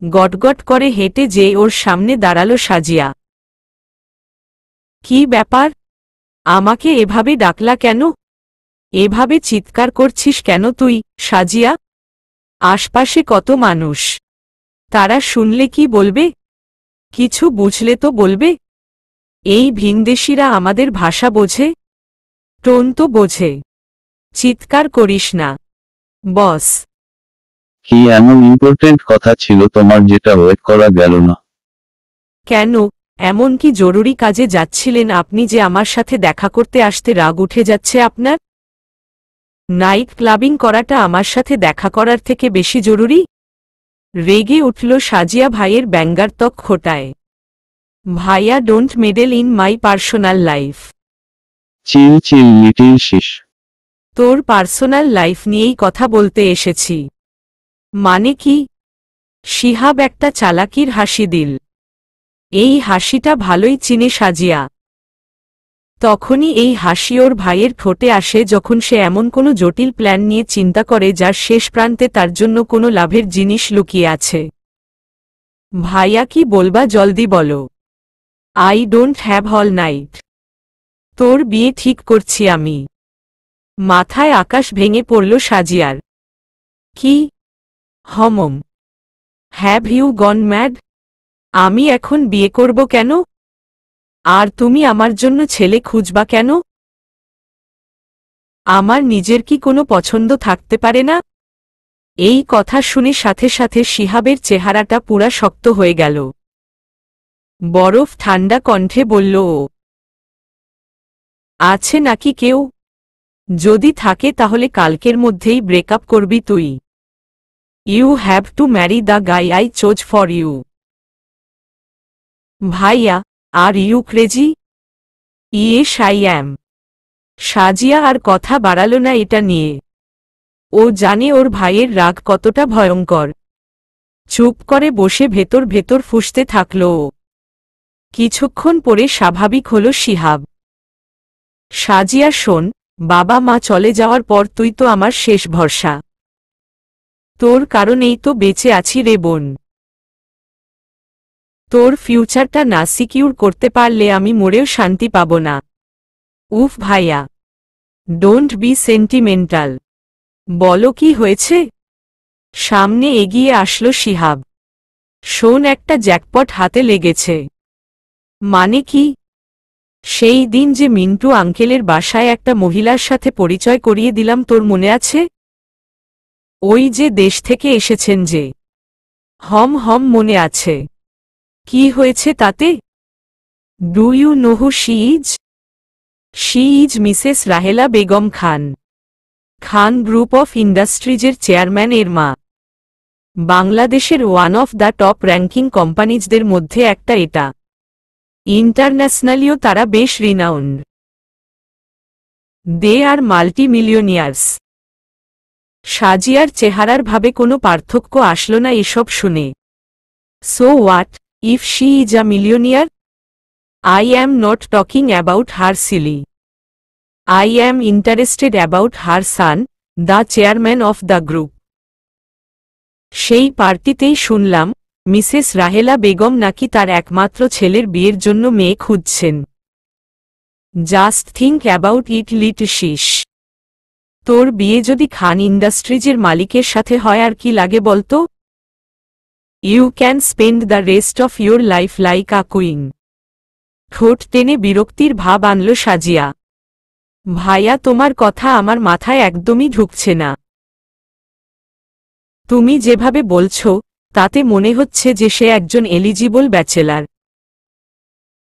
গটগট করে হেঁটে যেয়ে ওর সামনে দাঁড়াল সাজিয়া। কি ব্যাপার? আমাকে এভাবে ডাকলা কেন? এভাবে চিৎকার করছিস কেন তুই, সাজিয়া? আশপাশে কত মানুষ। তারা শুনলে কি বলবে? কিছু বুঝলে তো বলবে। এই ভিনদেশীরা আমাদের ভাষা বোঝে? টোন তো বোঝে। চিৎকার করিস না, বস। কি এমন ইম্পর্টেন্ট কথা ছিল তোমার যেটা ওয়েট করা গেল না? কেন, এমন কি জরুরি কাজে যাচ্ছিলেন আপনি যে আমার সাথে দেখা করতে আসতে রাগ উঠে যাচ্ছে আপনার? নাইট ক্লাবিং করাটা আমার সাথে দেখা করার থেকে বেশি জরুরি? রেগে উঠল সাজিয়া ভাইয়ের ব্যঙ্গাত্মক খোঁটায়। ভাইয়া, don't meddle in my personal life. Chill chill little sis. তোর পার্সোনাল লাইফ নিয়েই কথা বলতে এসেছি। মানে কি? শিহাব একটা চালাকির হাসি দিল। এই হাসিটা ভালোই চিনে সাজিয়া। তখনই এই হাসি ওর ভাইয়ের ঠোঁটে আসে যখন সে এমন কোনো জটিল প্ল্যান নিয়ে চিন্তা করে যার শেষ প্রান্তে তার জন্য কোনো লাভের জিনিস লুকিয়ে আছে। ভাইয়া, কি বলবা জলদি বলো। I don't have all night. তোর বিয়ে ঠিক করছি আমি। মাথায় আকাশ ভেঙে পড়ল সাজিয়ার। কি? হমম। Have you gone mad? আমি এখন বিয়ে করব কেন? আর তুমি আমার জন্য ছেলে খুঁজবা কেন? আমার নিজের কি কোনো পছন্দ থাকতে পারে না? এই কথা শুনে সাথে সাথে শিহাবের চেহারাটা পুরা শক্ত হয়ে গেল। বরফ ঠান্ডা কণ্ঠে বলল ও, আছে নাকি কেউ? যদি থাকে তাহলে কালকের মধ্যেই ব্রেকআপ করবি তুই। You have to marry the guy I chose for you. ভাইয়া, are you crazy? Yes I am. Sajia আর কথা বাড়াল না এটা নিয়ে। ও জানে ওর ভাইয়ের রাগ কতটা ভয়ঙ্কর। চুপ করে বসে ভেতর ভেতর ফুঁসতে থাকল ও। কিছুক্ষণ পরে স্বাভাবিক হল শিহাব। সাজিয়া, শোন, বাবা মা চলে যাওয়ার পর তুই তো আমার শেষ ভরসা। তোর কারণেই তো বেঁচে আছি রে বোন। তোর ফিউচারটা না সিকিউর করতে পারলে আমি মরেও শান্তি পাব না। উফ ভাইয়া, ডোন্ট বি সেন্টিমেন্টাল। বলো কি হয়েছে? সামনে এগিয়ে আসলো শিহাব। শোন, একটা জ্যাকপট হাতে লেগেছে। মানে কি? সেই দিন যে মিন্টু আঙ্কেলের বাসায় একটা মহিলার সাথে পরিচয় করিয়ে দিলাম, তোর মনে আছে? ওই যে দেশ থেকে এসেছেন যে। হম হম, মনে আছে। কি হয়েছে তাতে? Do you know who she is? She is Mrs Rahela Begum Khan. Khan group of ইন্ডাস্ট্রিজের চেয়ারম্যান এর মা। বাংলাদেশের one of the top ranking কোম্পানিজদের মধ্যে একটা এটা। ইন্টারন্যাশনালিও তারা বেশ রিনাউন্ড। দে আর মাল্টিমিলিয়নিয়ার্স। সাজিয়ার চেহারার ভাবে কোনো পার্থক্য আসলো না এসব শুনে। So what if she is a millionaire? I am not talking about her silly. I am interested about her son, the chairman of the group. সেই পার্টিতেই শুনলাম মিসেস রাহেলা বেগম নাকি তার একমাত্র ছেলের বিয়ের জন্য মেয়ে খুঁজছেন। Just think about it little sis. তোর বিয়ে যদি খান ইন্ডাস্ট্রিজের মালিকের সাথে হয় আর কি লাগে বলতো? You can spend the rest of your life like a queen. ঠোঁট টেনে বিরক্তির ভাব আনল সাজিয়া। ভাইয়া, তোমার কথা আমার মাথায় একদমই ঢুকছে না। তুমি যেভাবে বলছো তাতে মনে হচ্ছে যে সে একজন এলিজিবল ব্যাচেলার।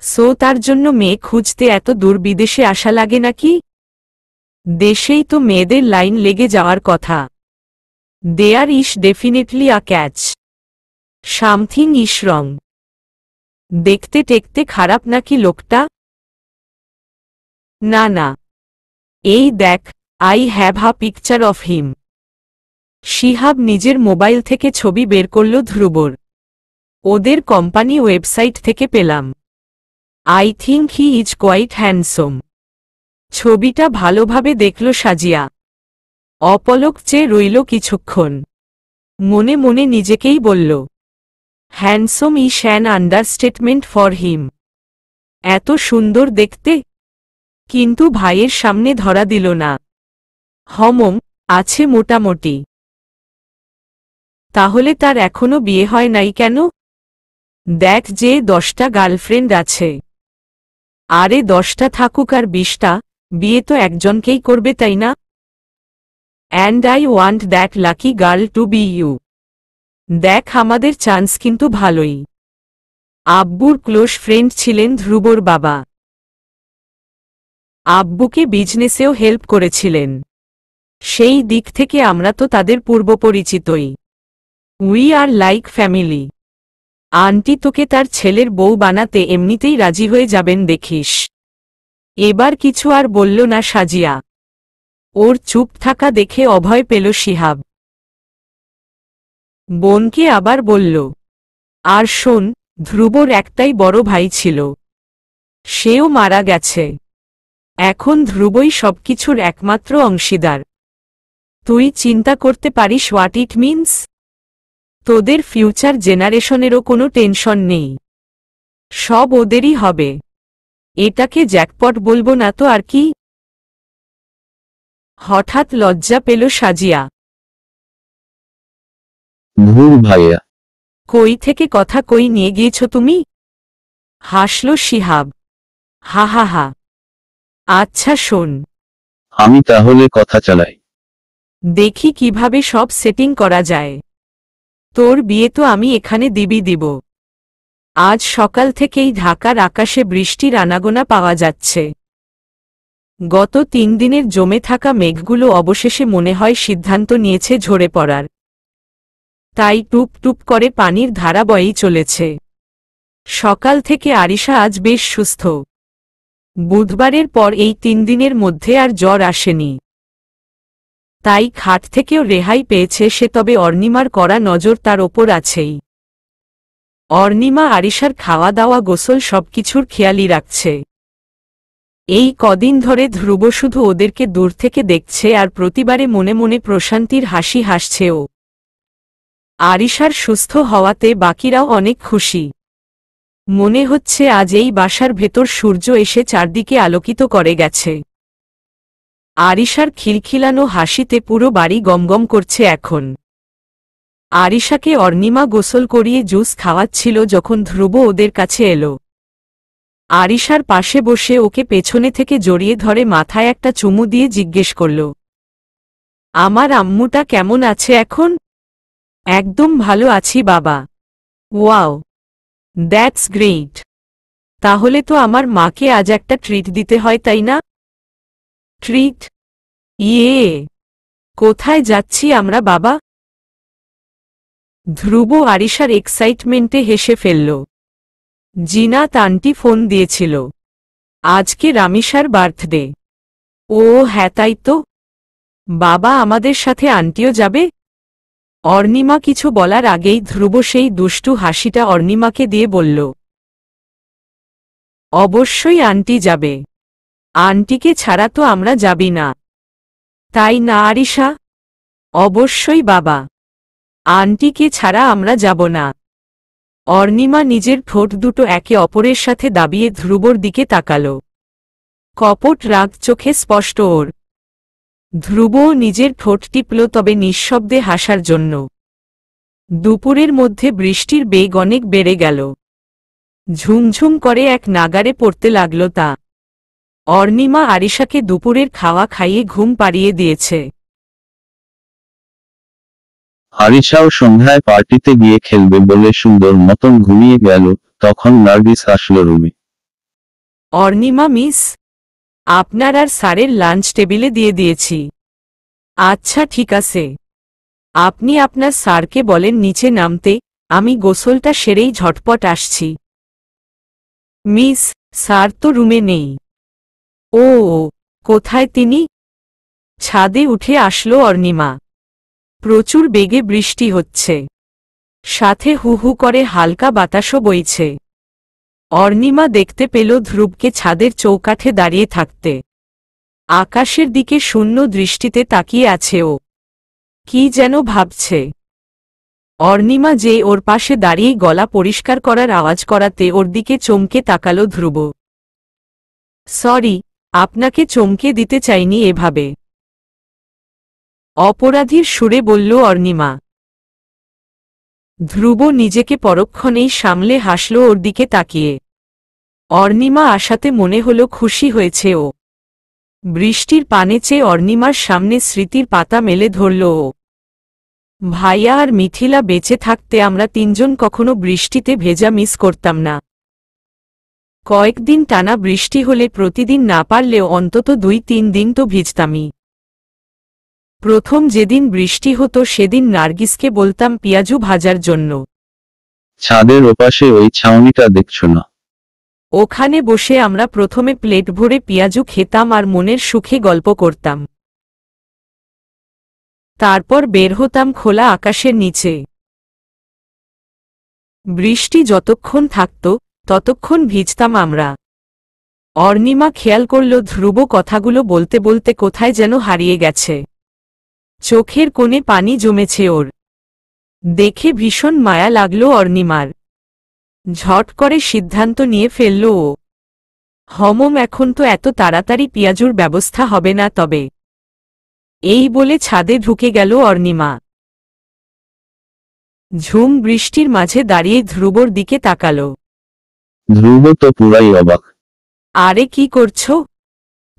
সো তার জন্য মেয়ে খুঁজতে এত দূর বিদেশে আসা লাগে নাকি? দেশেই তো মেয়েদের লাইন লেগে যাওয়ার কথা। দেয়ার ইস ডেফিনেটলি আ ক্যাচ। সামথিং ইস রং। দেখতে টেকতে খারাপ নাকি লোকটা? না না, এই দেখ, I have a picture of him. Shihab নিজের মোবাইল থেকে ছবি বের করল ধ্রুবর। ওদের কোম্পানি ওয়েবসাইট থেকে পেলাম। I think he is quite handsome. ছবিটা ভালোভাবে দেখল সাজিয়া। অপলক চেয়ে রইল কিছুক্ষণ। মনে মনে নিজেকেই বলল, handsome is an understatement for him. এত সুন্দর দেখতে, কিন্তু ভাইয়ের সামনে ধরা দিল না। হমম, আছে মোটামুটি। তাহলে তার এখনো বিয়ে হয় নাই কেন? দেখ যে 10টা গার্লফ্রেন্ড আছে। আরে 10টা থাকুক আর 20টা, বিয়ে তো একজনকেই করবে তাই না? And I want that lucky girl to be you. দেখ আমাদের চান্স কিন্তু ভালোই। আব্বুর ক্লোজ ফ্রেন্ড ছিলেন ধ্রুবর বাবা। আব্বুকে বিজনেসেও হেল্প করেছিলেন। সেই দিক থেকে আমরা তো তাদের পূর্বপরিচিতই। We are like family. Aunty তোকে তার ছেলের বউ বানাতে এমনিতেই রাজি হয়ে যাবেন দেখিস। এবার কিছু আর বলল না সাজিয়া। ওর চুপ থাকা দেখে অভয় পেল শিহাব। বোনকে আবার বলল, আর শোন, ধ্রুবর একটাই বড় ভাই ছিল। সেও মারা গেছে। এখন ধ্রুবই সবকিছুর একমাত্র অংশীদার। তুই চিন্তা করতে পারিস হোয়াট ইট মিন্স? তোদের ফিউচার জেনারেশনেরও কোনো টেনশন নেই। সব ওদেরই হবে। এটাকে জ্যাকপট বলবো না তো আর কি? হঠাৎ লজ্জা পেল সাজিয়া। ধুর ভাইয়া। কই থেকে কথা কই নিয়ে গিয়েছ তুমি? হাসল শিহাব। হা হা হা। আচ্ছা শোন, আমি তাহলে কথা চালাই। দেখি কিভাবে সব সেটিং করা যায়। তোর বিয়ে তো আমি এখানে দিবি দিব। আজ সকাল থেকেই ঢাকার আকাশে বৃষ্টির আনাগোনা পাওয়া যাচ্ছে। গত 3 দিনের জমে থাকা মেঘগুলো অবশেষে মনে হয় সিদ্ধান্ত নিয়েছে ঝরে পড়ার। তাই টুপ টুপ করে পানির ধারা বয়েই চলেছে। সকাল থেকে আরিশা আজ বেশ সুস্থ। বুধবারের পর এই 3 দিনের মধ্যে আর জ্বর আসেনি। তাই খাট থেকেও রেহাই পেয়েছে সে। তবে অর্ণিমার কড়া নজর তার ওপর আছেই। অর্ণিমা আরিশার খাওয়া দাওয়া গোসল সবকিছুর খেয়ালই রাখছে। এই কদিন ধরে ধ্রুব শুধু ওদেরকে দূর থেকে দেখছে আর প্রতিবারে মনে মনে প্রশান্তির হাসি হাসছে ও। আরিশার সুস্থ হওয়াতে বাকিরাও অনেক খুশি। মনে হচ্ছে আজ এই বাসার ভেতর সূর্য এসে চারদিকে আলোকিত করে গেছে। আরিশার খিলখিলানো হাসিতে পুরো বাড়ি গমগম করছে এখন। আরিশাকে অর্ণিমা গোসল করিয়ে জুস খাওয়াচ্ছিল যখন ধ্রুব ওদের কাছে এলো। আরিশার পাশে বসে ওকে পেছনে থেকে জড়িয়ে ধরে মাথায় একটা চুমু দিয়ে জিজ্ঞেস করল, আমার আম্মুটা কেমন আছে এখন? একদম ভালো আছি বাবা। Wow, that's great. তাহলে তো আমার মাকে আজ একটা ট্রিট দিতে হয় তাই না? ট্রিট? ইয়ে, কোথায় যাচ্ছি আমরা বাবা? ধ্রুব আরিশার এক্সাইটমেন্টে হেসে ফেলল। জিনাত আন্টি ফোন দিয়েছিল। আজকে রামিসার বার্থডে। ও হ্যাঁ তাই তো। বাবা আমাদের সাথে আন্টিও যাবে? অর্ণিমা কিছু বলার আগেই ধ্রুব সেই দুষ্টু হাসিটা অর্ণিমাকে দিয়ে বলল, অবশ্যই আন্টি যাবে। আন্টিকে ছাড়া তো আমরা যাবি না, তাই না আরিশা? অবশ্যই বাবা, আন্টিকে ছাড়া আমরা যাব না। অর্ণিমা নিজের ঠোঁট দুটো একে অপরের সাথে দাবিয়ে ধ্রুবর দিকে তাকাল। কপট রাগ চোখে স্পষ্ট ওর। ধ্রুবও নিজের ঠোঁট টিপল, তবে নিঃশব্দে হাসার জন্য। দুপুরের মধ্যে বৃষ্টির বেগ অনেক বেড়ে গেল। ঝুমঝুম করে এক নাগারে পড়তে লাগল তা। অর্ণিমা আরিশাকে দুপুরের খাওয়া খাইয়ে ঘুম পাড়িয়ে দিয়েছে। আরিশাও সন্ধ্যায় পার্টিতে গিয়ে খেলবে বলে সুন্দর মতন ঘুমিয়ে গেল। তখন নার্গিস আসলো রুমে। অর্ণিমা মিস, আপনার আর স্যারের লাঞ্চ টেবিলে দিয়ে দিয়েছি। আচ্ছা ঠিক আছে, আপনি আপনার স্যারকে বলেন নিচে নামতে, আমি গোসলটা সেরেই ঝটপট আসছি। মিস, স্যার তো রুমে নেই। ও, কোথায় তিনি? ছাদে উঠে আসলো অর্ণিমা। প্রচুর বেগে বৃষ্টি হচ্ছে, সাথে হু হু করে হালকা বাতাসও বইছে। অর্ণিমা দেখতে পেল ধ্রুবকে ছাদের চৌকাঠে দাঁড়িয়ে থাকতে। আকাশের দিকে শূন্য দৃষ্টিতে তাকিয়ে আছে ও। কি যেন ভাবছে। অর্ণিমা যে ওর পাশে দাঁড়িয়ে গলা পরিষ্কার করার আওয়াজ করাতে ওর দিকে চমকে তাকালো ধ্রুব। সরি, আপনাকে চমকে দিতে চাইনি এভাবে, অপরাধীর সুরে বলল অর্ণিমা। ধ্রুব নিজেকে পরক্ষণেই সামলে হাসল ওর দিকে তাকিয়ে। অর্ণিমা আশাতে মনে হলো খুশি হয়েছে ও। বৃষ্টির পানে চেয়ে অর্ণিমার সামনে স্মৃতির পাতা মেলে ধরল ও। ভাইয়া আর মিথিলা বেঁচে থাকতে আমরা তিনজন কখনো বৃষ্টিতে ভেজা মিস করতাম না। কয়েকদিন টানা বৃষ্টি হলে প্রতিদিন না পারলেও অন্তত 2-3 দিন তো ভিজতামই। প্রথম যেদিন বৃষ্টি হতো সেদিন নার্গিসকে বলতাম পিয়াজু ভাজার জন্য। ছাদের ওপাশে ওই ছাউনিটা দেখছো না? ওখানে বসে আমরা প্রথমে প্লেট ভরে পিয়াজু খেতাম আর মনের সুখে গল্প করতাম। তারপর বের হতাম খোলা আকাশের নিচে। বৃষ্টি যতক্ষণ থাকত ততক্ষণ ভিজতাম আমরা। অর্ণিমা খেয়াল করল ধ্রুব কথাগুলো বলতে বলতে কোথায় যেন হারিয়ে গেছে। চোখের কোণে পানি জমেছে ওর। দেখে ভীষণ মায়া লাগল অর্ণিমার। ঝট করে সিদ্ধান্ত নিয়ে ফেলল ও। এখন তো এত তাড়াতাড়ি পিয়াজুর ব্যবস্থা হবে না তবে। এই বলে ছাদে ঢুকে গেল অর্ণিমা। ঝুম বৃষ্টির মাঝে দাঁড়িয়ে ধ্রুবর দিকে তাকাল। ধ্রুব তো পুরাই অবাক। আরে কি করছো?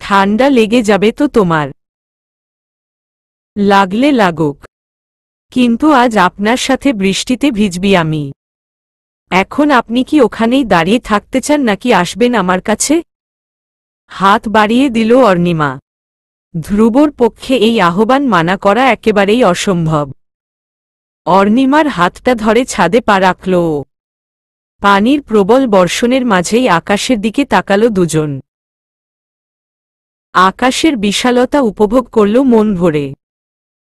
ঠান্ডা লেগে যাবে তো তোমার। লাগলে লাগুক, কিন্তু আজ আপনার সাথে বৃষ্টিতে ভিজবি আমি। এখন আপনি কি ওখানেই দাঁড়িয়ে থাকতে চান নাকি আসবেন আমার কাছে? হাত বাড়িয়ে দিল অর্ণিমা। ধ্রুবর পক্ষে এই আহ্বান মানা করা একেবারেই অসম্ভব। অর্ণিমার হাতটা ধরে ছাদে পা রাখল ও। পানির প্রবল বর্ষণের মাঝেই আকাশের দিকে তাকালো দুজন। আকাশের বিশালতা উপভোগ করল মন ভরে।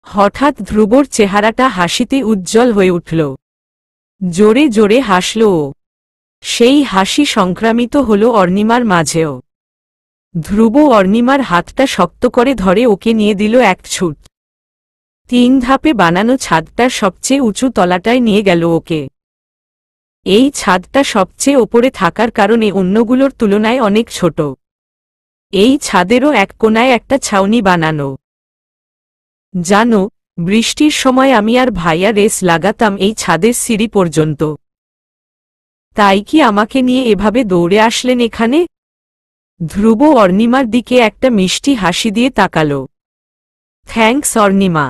হঠাৎ ধ্রুবর চেহারাটা হাসিতে উজ্জ্বল হয়ে উঠল। জোরে জোরে হাসল ও। সেই হাসি সংক্রামিত হল অর্ণিমার মাঝেও। ধ্রুব অর্ণিমার হাতটা শক্ত করে ধরে ওকে নিয়ে দিল এক ছুট। 3 ধাপে বানানো ছাদটার সবচেয়ে উঁচু তলাটায় নিয়ে গেল ওকে। এই ছাদটা সবচেয়ে ওপরে থাকার কারণে অন্যগুলোর তুলনায় অনেক ছোট। এই ছাদেরও এক কোণায় একটা ছাউনি বানানো। জানো, বৃষ্টির সময় আমি আর ভাইয়া রেস লাগাতাম এই ছাদের সিঁড়ি পর্যন্ত। তাই কি আমাকে নিয়ে এভাবে দৌড়ে আসলেন এখানে? ধ্রুব অর্ণিমার দিকে একটা মিষ্টি হাসি দিয়ে তাকাল। থ্যাঙ্কস অর্ণিমা,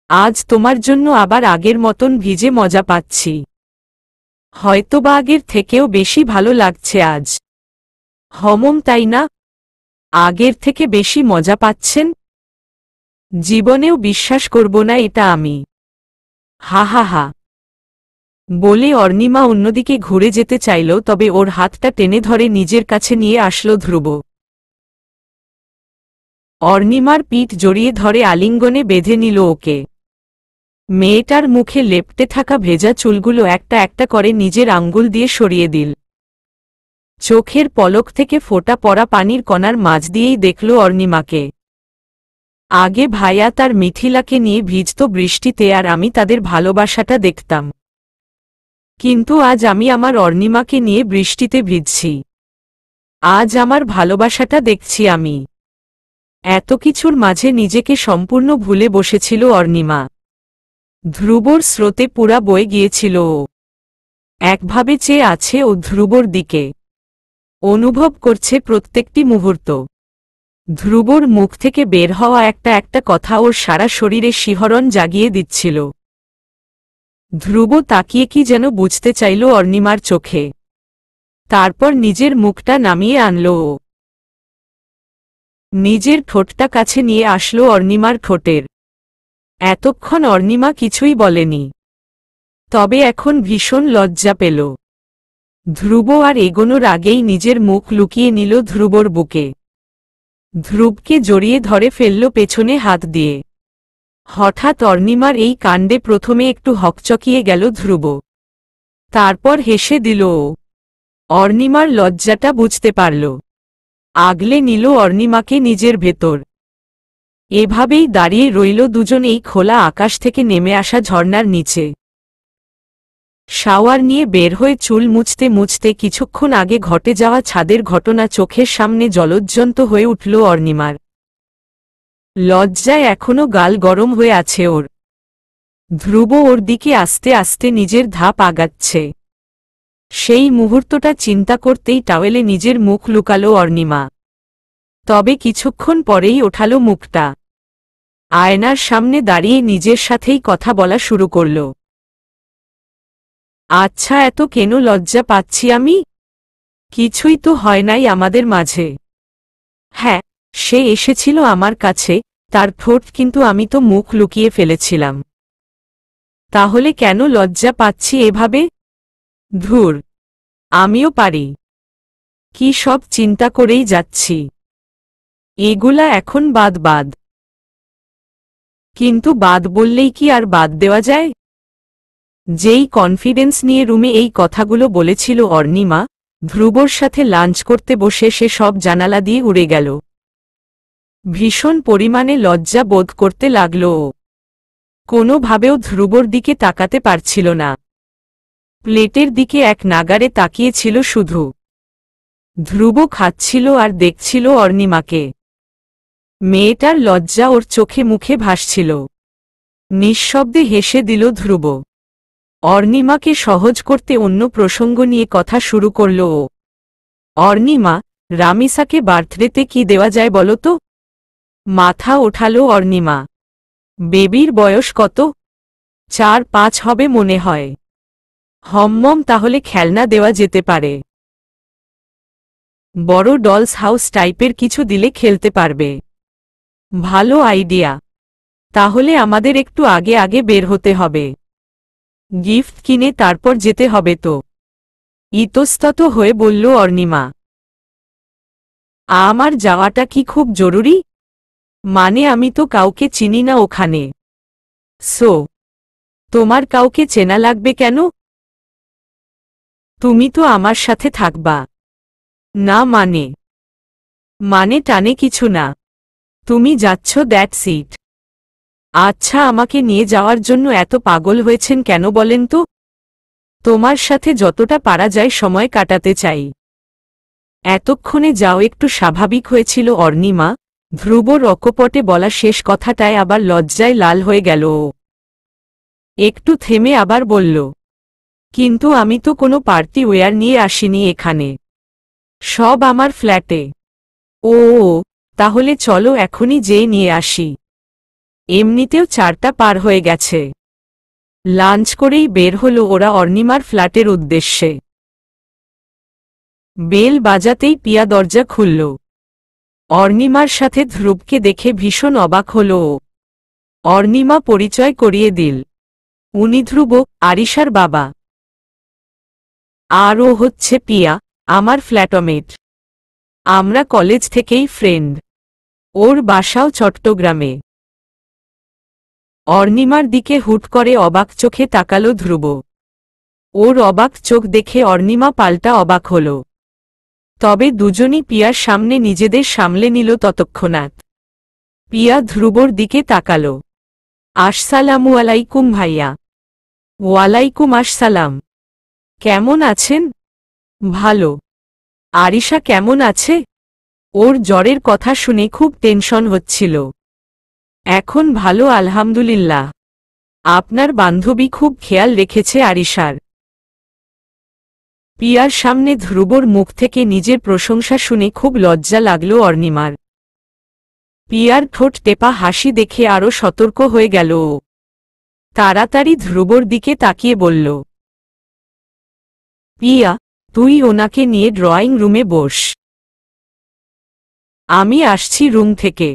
আজ তোমার জন্য আবার আগের মতন ভিজে মজা পাচ্ছি। হয়তোবা আগের থেকেও বেশি ভালো লাগছে আজ। তাই না? আগের থেকে বেশি মজা পাচ্ছেন? জীবনেও বিশ্বাস করব না এটা আমি। হা হা হা। বলে অর্ণিমা অন্যদিকে ঘুরে যেতে চাইল, তবে ওর হাতটা টেনে ধরে নিজের কাছে নিয়ে আসলো ধ্রুব। অর্ণিমার পিঠ জড়িয়ে ধরে আলিঙ্গনে বেঁধে নিল ওকে। মেয়েটার মুখে লেপ্টে থাকা ভেজা চুলগুলো একটা একটা করে নিজের আঙ্গুল দিয়ে সরিয়ে দিল। চোখের পলক থেকে ফোঁটা পড়া পানির কণার মাঝ দিয়েই দেখল অর্ণিমাকে। আগে ভাইয়া তার মিথিলাকে নিয়ে ভিজত বৃষ্টিতে, আর আমি তাদের ভালোবাসাটা দেখতাম। কিন্তু আজ আমি আমার অর্ণিমাকে নিয়ে বৃষ্টিতে ভিজছি। আজ আমার ভালোবাসাটা দেখছি আমি। এত কিছুর মাঝে নিজেকে সম্পূর্ণ ভুলে বসেছিল অর্ণিমা। ধ্রুবর স্রোতে পুরা বয়ে গিয়েছিল ও। একভাবে চেয়ে আছে ও ধ্রুবর দিকে, অনুভব করছে প্রত্যেকটি মুহূর্ত। ধ্রুবর মুখ থেকে বের হওয়া একটা একটা কথা ওর সারা শরীরে শিহরণ জাগিয়ে দিচ্ছিল। ধ্রুব তাকিয়ে কি যেন বুঝতে চাইল অর্ণিমার চোখে। তারপর নিজের মুখটা নামিয়ে আনল ও। নিজের ঠোঁটটা কাছে নিয়ে আসলো অর্ণিমার ঠোঁটের। এতক্ষণ অর্ণিমা কিছুই বলেনি, তবে এখন ভীষণ লজ্জা পেল। ধ্রুব আর এগোনোর আগেই নিজের মুখ লুকিয়ে নিল ধ্রুবর বুকে। ধ্রুবকে জড়িয়ে ধরে ফেলল পেছনে হাত দিয়ে। হঠাৎ অর্ণিমার এই কাণ্ডে প্রথমে একটু হকচকিয়ে গেল ধ্রুব, তারপর হেসে দিল ও। অর্ণিমার লজ্জাটা বুঝতে পারল, আগলে নিল অর্ণিমাকে নিজের ভেতর। এভাবেই দাঁড়িয়ে রইল দুজন এই খোলা আকাশ থেকে নেমে আসা ঝর্ণার নিচে। শাওয়ার নিয়ে বের হয়ে চুল মুছতে মুছতে কিছুক্ষণ আগে ঘটে যাওয়া ছাদের ঘটনা চোখের সামনে জলজ্জন্ত হয়ে উঠল অর্ণিমার। লজ্জায় এখনো গাল গরম হয়ে আছে ওর। ধ্রুব ওর দিকে আস্তে আস্তে নিজের ধাপ আগাচ্ছে। সেই মুহূর্তটা চিন্তা করতেই টাওয়েলে নিজের মুখ লুকালো অর্ণিমা। তবে কিছুক্ষণ পরেই ওঠালো মুখটা। আয়নার সামনে দাঁড়িয়ে নিজের সাথেই কথা বলা শুরু করল। আচ্ছা, এত কেন লজ্জা পাচ্ছি আমি? কিছুই তো হয় নাই আমাদের মাঝে। হ্যাঁ, সে এসেছিল আমার কাছে, তার ঠোঁট, কিন্তু আমি তো মুখ লুকিয়ে ফেলেছিলাম। তাহলে কেন লজ্জা পাচ্ছি এভাবে? ধুর, আমিও পারি। কি সব চিন্তা করেই যাচ্ছি। এগুলা এখন বাদ। কিন্তু বাদ বললেই কি আর বাদ দেওয়া যায়? যেই কনফিডেন্স নিয়ে রুমে এই কথাগুলো বলেছিল অর্ণিমা, ধ্রুবর সাথে লাঞ্চ করতে বসে সে সব জানালা দিয়ে উড়ে গেল। ভীষণ পরিমাণে লজ্জা বোধ করতে লাগল ও। কোনোভাবেও ধ্রুবর দিকে তাকাতে পারছিল না। প্লেটের দিকে এক নাগারে তাকিয়েছিল শুধু। ধ্রুব খাচ্ছিল আর দেখছিল অর্ণিমাকে। মেয়েটার লজ্জা ওর চোখে মুখে ভাসছিল। নিঃশব্দে হেসে দিল ধ্রুব। অর্ণিমাকে সহজ করতে অন্য প্রসঙ্গ নিয়ে কথা শুরু করল ও। অর্ণিমা, রামিসাকে বার্থডেতে কি দেওয়া যায় বলো তো? মাথা ওঠালো অর্ণিমা। বেবির বয়স কত? 4-5 হবে মনে হয়। হম্মম, তাহলে খেলনা দেওয়া যেতে পারে। বড় ডলস হাউস টাইপের কিছু দিলে খেলতে পারবে। ভালো আইডিয়া। তাহলে আমাদের একটু আগে আগে বের হতে হবে। গিফট কিনে তারপর যেতে হবে তো, ইতস্তত হয়ে বলল অর্ণিমা। আমার যাওয়াটা কি খুব জরুরি? মানে আমি তো কাউকে চিনি না ওখানে। সো তোমার কাউকে চেনা লাগবে কেন? তুমি তো আমার সাথে থাকবা। না মানে টানে কিছু না। তুমি যাচ্ছ, দ্যাটস ইট। আচ্ছা, আমাকে নিয়ে যাওয়ার জন্য এত পাগল হয়েছেন কেন বলেন তো? তোমার সাথে যতটা পারা যায় সময় কাটাতে চাই। এতক্ষণে যাও একটু স্বাভাবিক হয়েছিল অর্ণিমা। ধ্রুবর অকপটে বলা শেষ কথাটায় আবার লজ্জায় লাল হয়ে গেল ও। একটু থেমে আবার বলল, কিন্তু আমি তো কোনো পার্টি ওয়্যার নিয়ে আসিনি এখানে। সব আমার ফ্ল্যাটে। ও, তাহলে চলো এখনই যেয়ে নিয়ে আসি। এমনিতেও 4টা পার হয়ে গেছে। লাঞ্চ করেই বের হলো ওরা অর্ণিমার ফ্ল্যাটের উদ্দেশ্যে। বেল বাজাতেই পিয়া দরজা খুলল। অর্ণিমার সাথে ধ্রুবকে দেখে ভীষণ অবাক হল ও। অর্ণিমা পরিচয় করিয়ে দিল, উনি ধ্রুব, আরিশার বাবা। আর ও হচ্ছে পিয়া, আমার ফ্ল্যাটমেট। আমরা কলেজ থেকেই ফ্রেন্ড। ওর বাসাও চট্টগ্রামে। অর্ণিমার দিকে হুট করে অবাক চোখে তাকালো ধ্রুব। ওর অবাক চোখ দেখে অর্ণিমা পাল্টা অবাক হল। তবে দুজনই পিয়ার সামনে নিজেদের সামলে নিল ততক্ষণাৎ। পিয়া ধ্রুবর দিকে তাকাল। আসসালামু আলাইকুম ভাইয়া। ওয়ালাইকুম আসসালাম। কেমন আছেন? ভালো। আরিশা কেমন আছে? ওর জ্বরের কথা শুনে খুব টেনশন হচ্ছিল। এখন ভালো আলহামদুলিল্লাহ। আপনার বান্ধবী খুব খেয়াল রেখেছে আরিশার। পিয়ার সামনে ধ্রুবর মুখ থেকে নিজের প্রশংসা শুনে খুব লজ্জা লাগল অর্ণিমার। পিয়ার ঠোঁট টেপা হাসি দেখে আরও সতর্ক হয়ে গেল ও। তাড়াতাড়ি ধ্রুবর দিকে তাকিয়ে বলল, পিয়া, তুই ওনাকে নিয়ে ড্রয়িং রুমে বস। আমি আসছি রুম থেকে।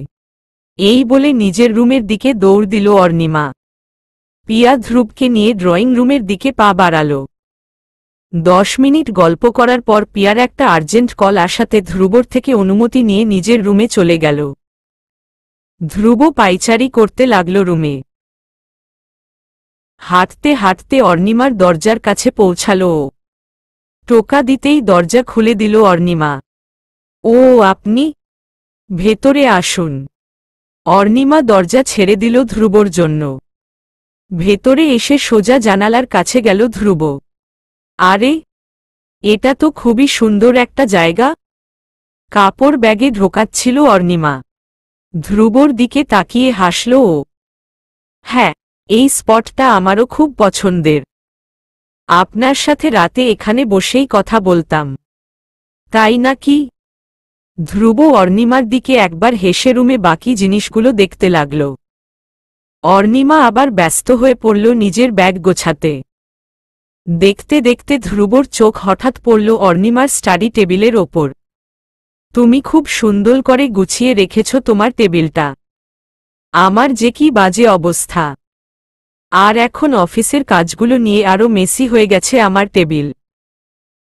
এই বলে নিজের রুমের দিকে দৌড় দিল অর্ণিমা। পিয়া ধ্রুবকে নিয়ে ড্রয়িং রুমের দিকে পা বাড়াল। 10 মিনিট গল্প করার পর পিয়ার একটা আর্জেন্ট কল আসাতে ধ্রুবর থেকে অনুমতি নিয়ে নিজের রুমে চলে গেল। ধ্রুব পায়চারি করতে লাগল রুমে। হাঁটতে হাঁটতে অর্ণিমার দরজার কাছে পৌঁছাল ও। টোকা দিতেই দরজা খুলে দিল অর্ণিমা। ও আপনি? ভেতরে আসুন। অর্ণিমা দরজা ছেড়ে দিল ধ্রুবর জন্য। ভেতরে এসে সোজা জানালার কাছে গেল ধ্রুব। আরে, এটা তো খুবই সুন্দর একটা জায়গা। কাপড় ব্যাগে ঢোকাচ্ছিল অর্ণিমা। ধ্রুবর দিকে তাকিয়ে হাসল ও। হ্যাঁ, এই স্পটটা আমারও খুব পছন্দের। আপনার সাথে রাতে এখানে বসেই কথা বলতাম। তাই নাকি? ধ্রুব অর্ণিমার দিকে একবার হেসে রুমে বাকি জিনিসগুলো দেখতে লাগল। অর্ণিমা আবার ব্যস্ত হয়ে পড়ল নিজের ব্যাগ গোছাতে। দেখতে দেখতে ধ্রুবর চোখ হঠাৎ পড়ল অর্ণিমার স্টাডি টেবিলের ওপর। তুমি খুব সুন্দর করে গুছিয়ে রেখেছ তোমার টেবিলটা। আমার যে কি বাজে অবস্থা! আর এখন অফিসের কাজগুলো নিয়ে আরও মেসি হয়ে গেছে আমার টেবিল।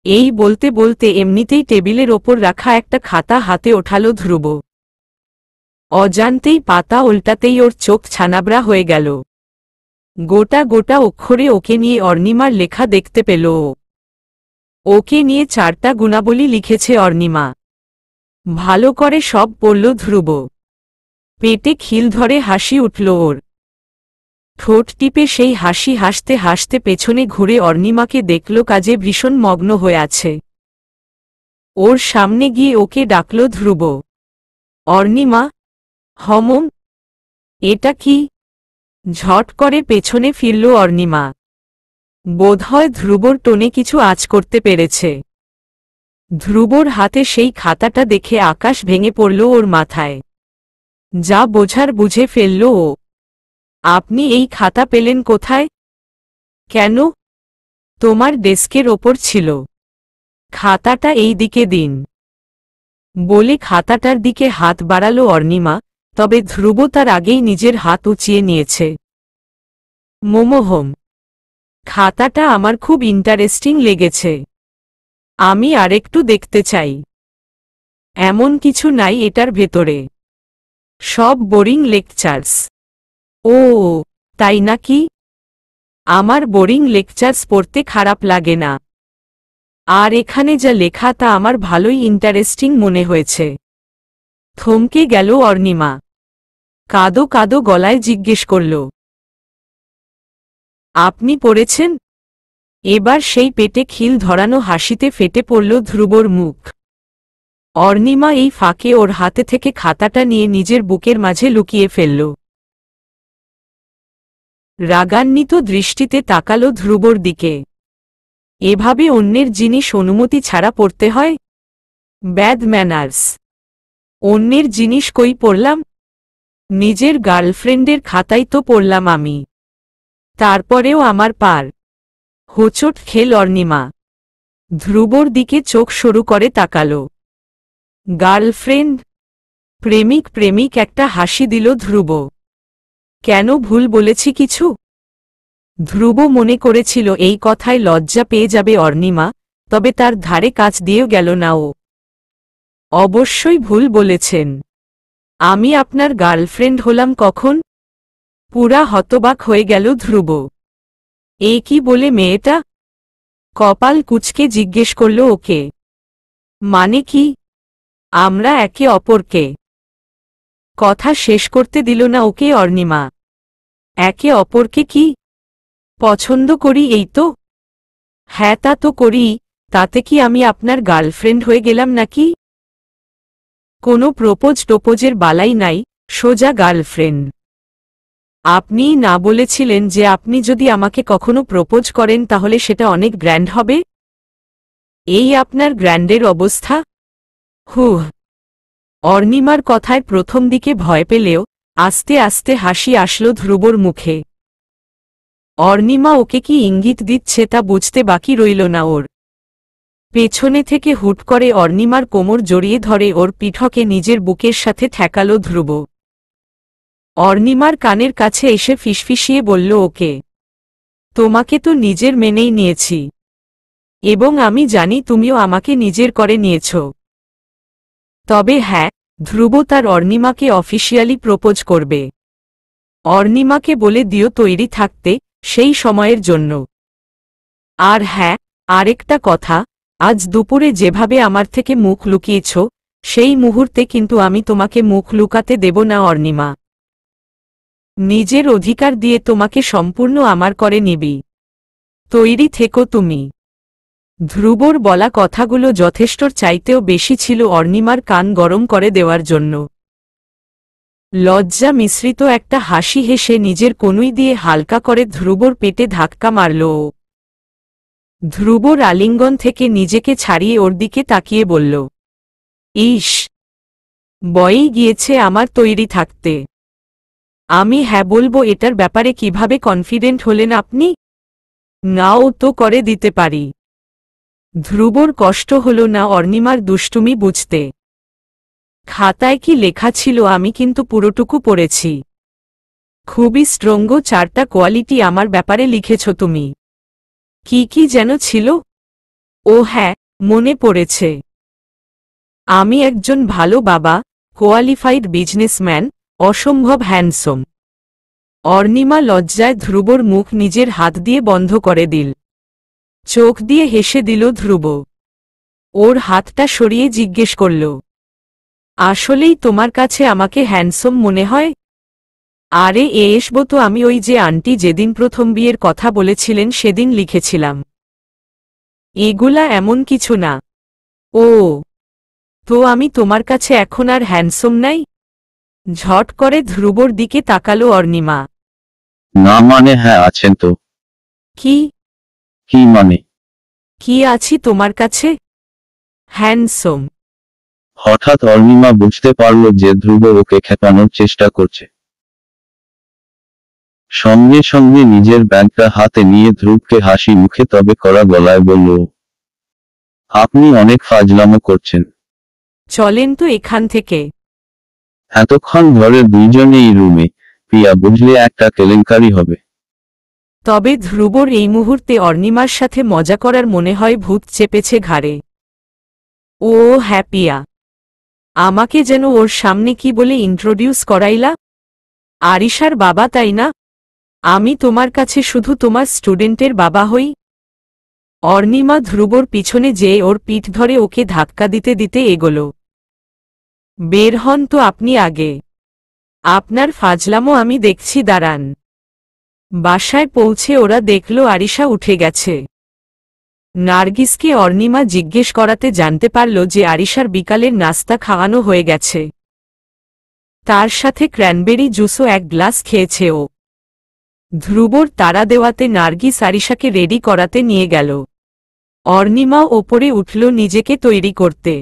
এই বলতে বলতে এমনিতেই টেবিলের ওপর রাখা একটা খাতা হাতে ওঠালো ধ্রুব। অজান্তেই পাতা উল্টাতেই ওর চোখ ছানাবড়া হয়ে গেল। গোটা গোটা অক্ষরে ওকে নিয়ে অর্ণিমার লেখা দেখতে পেল ও। ওকে নিয়ে 4টা গুণাবলী লিখেছে অর্ণিমা। ভালো করে সব পড়ল ধ্রুব। পেটে খিল ধরে হাসি উঠল ওর। ঠোঁট টিপে সেই হাসি হাসতে হাসতে পেছনে ঘুরে অর্ণিমাকে দেখল কাজে ভীষণ মগ্ন হয়ে আছে। ওর সামনে গিয়ে ওকে ডাকল ধ্রুব। অর্ণিমা, হমম। এটা কি? ঝট করে পেছনে ফিরল অর্ণিমা। বোধহয় ধ্রুবর টোনে কিছু আঁচ করতে পেরেছে। ধ্রুবর হাতে সেই খাতাটা দেখে আকাশ ভেঙে পড়ল ওর মাথায়। যা বোঝার বুঝে ফেলল ও। আপনি এই খাতা পেলেন কোথায়? কেন? তোমার ডেস্কের ওপর ছিল। খাতাটা এই দিকে দিন। বলে খাতাটার দিকে হাত বাড়াল অর্ণিমা, তবে ধ্রুব তার আগেই নিজের হাত উঁচিয়ে নিয়েছে। মোমোহম। খাতাটা আমার খুব ইন্টারেস্টিং লেগেছে। আমি আরেকটু দেখতে চাই। এমন কিছু নাই এটার ভেতরে। সব বোরিং লেকচার্স। ও, তাই নাকি? আমার বোরিং লেকচার্স পড়তে খারাপ লাগে না। আর এখানে যা লেখা তা আমার ভালোই ইন্টারেস্টিং মনে হয়েছে। থমকে গেল অর্ণিমা। কাদো কাদো গলায় জিজ্ঞেস করল, আপনি পড়েছেন? এবার সেই পেটে খিল ধরানো হাসিতে ফেটে পড়ল ধ্রুবর মুখ। অর্ণিমা এই ফাঁকে ওর হাতে থেকে খাতাটা নিয়ে নিজের বুকের মাঝে লুকিয়ে ফেলল। রাগান্বিত দৃষ্টিতে তাকালো ধ্রুবর দিকে। এভাবে অন্যের জিনিস অনুমতি ছাড়া পড়তে হয়? Bad manners. অন্যের জিনিস কই পড়লাম? নিজের গার্লফ্রেন্ডের খাতাই তো পড়লাম আমি। তারপরেও আমার পার। হোঁচট খেল অর্ণিমা। ধ্রুবর দিকে চোখ সরু করে তাকালো। গার্লফ্রেন্ড? প্রেমিক প্রেমিক একটা হাসি দিল ধ্রুব। কেন ভুল বলেছি কিছু? ধ্রুব মনে করেছিল এই কথায় লজ্জা পেয়ে যাবে অর্ণিমা, তবে তার ধারে কাছ দিয়েও গেল না ও। অবশ্যই ভুল বলেছেন। আমি আপনার গার্লফ্রেন্ড হলাম কখন? পুরা হতবাক হয়ে গেল ধ্রুব। এ কি বলে মেয়েটা? কপাল কুঁচকে জিজ্ঞেস করল ওকে। মানে কি? আমরা একে অপরকে। কথা শেষ করতে দিল না ওকে অর্ণিমা। একে অপরকে কি পছন্দ করি এই তো? হ্যাঁ তা তো করি, তাতে কি আমি আপনার গার্লফ্রেন্ড হয়ে গেলাম নাকি? কোনো প্রপোজ টোপোজের বালাই নাই, সোজা গার্লফ্রেন্ড। আপনিই না বলেছিলেন যে আপনি যদি আমাকে কখনো প্রপোজ করেন তাহলে সেটা অনেক গ্র্যান্ড হবে? এই আপনার গ্র্যান্ডের অবস্থা? হুহ। অর্ণিমার কথায় প্রথম দিকে ভয় পেলেও আস্তে আস্তে হাসি আসলো ধ্রুবর মুখে। অর্ণিমা ওকে কি ইঙ্গিত দিচ্ছে তা বুঝতে বাকি রইল না ওর। পেছনে থেকে হুট করে অর্ণিমার কোমর জড়িয়ে ধরে ওর পিঠকে নিজের বুকের সাথে ঠেকালো ধ্রুব। অর্ণিমার কানের কাছে এসে ফিসফিসিয়ে বলল ওকে, তোমাকে তো নিজের মেনেই নিয়েছি, এবং আমি জানি তুমিও আমাকে নিজের করে নিয়েছ। তবে হ্যাঁ, ধ্রুব তার অর্ণিমাকে অফিসিয়ালি প্রপোজ করবে। অর্ণিমাকে বলে দিও তৈরি থাকতে সেই সময়ের জন্য। আর হ্যাঁ, আরেকটা কথা, আজ দুপুরে যেভাবে আমার থেকে মুখ লুকিয়েছ, সেই মুহূর্তে কিন্তু আমি তোমাকে মুখ লুকাতে দেব না অর্ণিমা। নিজের অধিকার দিয়ে তোমাকে সম্পূর্ণ আমার করে নিবি। তৈরি থেকো তুমি। ধ্রুবর বলা কথাগুলো যথেষ্টর চাইতেও বেশি ছিল অর্ণিমার কান গরম করে দেওয়ার জন্য। লজ্জা মিশ্রিত একটা হাসি হেসে নিজের কনুই দিয়ে হালকা করে ধ্রুবর পেটে ধাক্কা মারল ও। ধ্রুবর আলিঙ্গন থেকে নিজেকে ছাড়িয়ে ওর দিকে তাকিয়ে বলল, ইস, বয়েই গিয়েছে আমার তৈরি থাকতে। আমি হ্যাঁ বলবো এটার ব্যাপারে কিভাবে কনফিডেন্ট হলেন আপনি? নাও তো করে দিতে পারি। ধ্রুবর কষ্ট হল না অর্ণিমার দুষ্টুমি বুঝতে। খাতায় কি লেখা ছিল আমি কিন্তু পুরোটুকু পড়েছি। খুবই স্ট্রঙ্গ 4টা কোয়ালিটি আমার ব্যাপারে লিখেছ তুমি। কি কি যেন ছিল? ও হ্যাঁ, মনে পড়েছে। আমি একজন ভালো বাবা, কোয়ালিফাইড বিজনেসম্যান, অসম্ভব হ্যান্ডসম। অর্ণিমা লজ্জায় ধ্রুবর মুখ নিজের হাত দিয়ে বন্ধ করে দিল। চোখ দিয়ে হেসে দিল ধ্রুব। ওর হাতটা সরিয়ে জিজ্ঞেস করল, আসলেই তোমার কাছে আমাকে হ্যান্ডসম মনে হয়? আরে এসব তো আমি ওই যে আন্টি যেদিন প্রথম বিয়ের কথা বলেছিলেন সেদিন লিখেছিলাম। এগুলা এমন কিছু না। ও, তো আমি তোমার কাছে এখন আর হ্যান্ডসম নাই? ঝট করে ধ্রুবর দিকে তাকালো অর্ণিমা। না মানে হ্যাঁ আছেন তো। কি? কি মানে? কি আছি তোমার কাছে? হ্যান্ডসম। হঠাৎ অর্ণিমা বুঝতে পারল যে ধ্রুব ওকে খেপানোর চেষ্টা করছে। সঙ্গে সঙ্গে নিজের ব্যাগটা হাতে নিয়ে ধ্রুবকে হাসি মুখে তবে কড়া গলায় বলল, আপনি অনেক ফাজলামো করছেন। চলেন তো এখান থেকে। এতক্ষণ ধরে দুইজনেই রুমে, প্রিয়া বুঝলে একটা কেলেঙ্কারি হবে। তবে ধ্রুবর এই মুহূর্তে অর্ণিমার সাথে মজা করার মনে হয় ভূত চেপেছে ঘাড়ে। ও হ্যাপিয়া, আমাকে যেন ওর সামনে কি বলে ইন্ট্রোডিউস করাইলা? আরিশার বাবা তাই না? আমি তোমার কাছে শুধু তোমার স্টুডেন্টের বাবা হই? অর্ণিমা ধ্রুবর পিছনে যেয়ে ওর পিঠ ধরে ওকে ধাক্কা দিতে দিতে এগোল। বের হন তো আপনি আগে। আপনার ফাজলামো আমি দেখছি, দাঁড়ান। বাসায় পৌঁছে ওরা দেখল আরিশা উঠে গেছে। নার্গিসকে অর্ণিমা জিজ্ঞেস করাতে জানতে পারল যে আরিশার বিকালের নাস্তা খাওয়ানো হয়ে গেছে। তার সাথে ক্র্যানবেরি জুসও 1 গ্লাস খেয়েছে ও। ধ্রুবর তাড়া দেওয়াতে নার্গিস আরিশাকে রেডি করাতে নিয়ে গেল। অর্ণিমা ওপরে উঠল নিজেকে তৈরি করতে।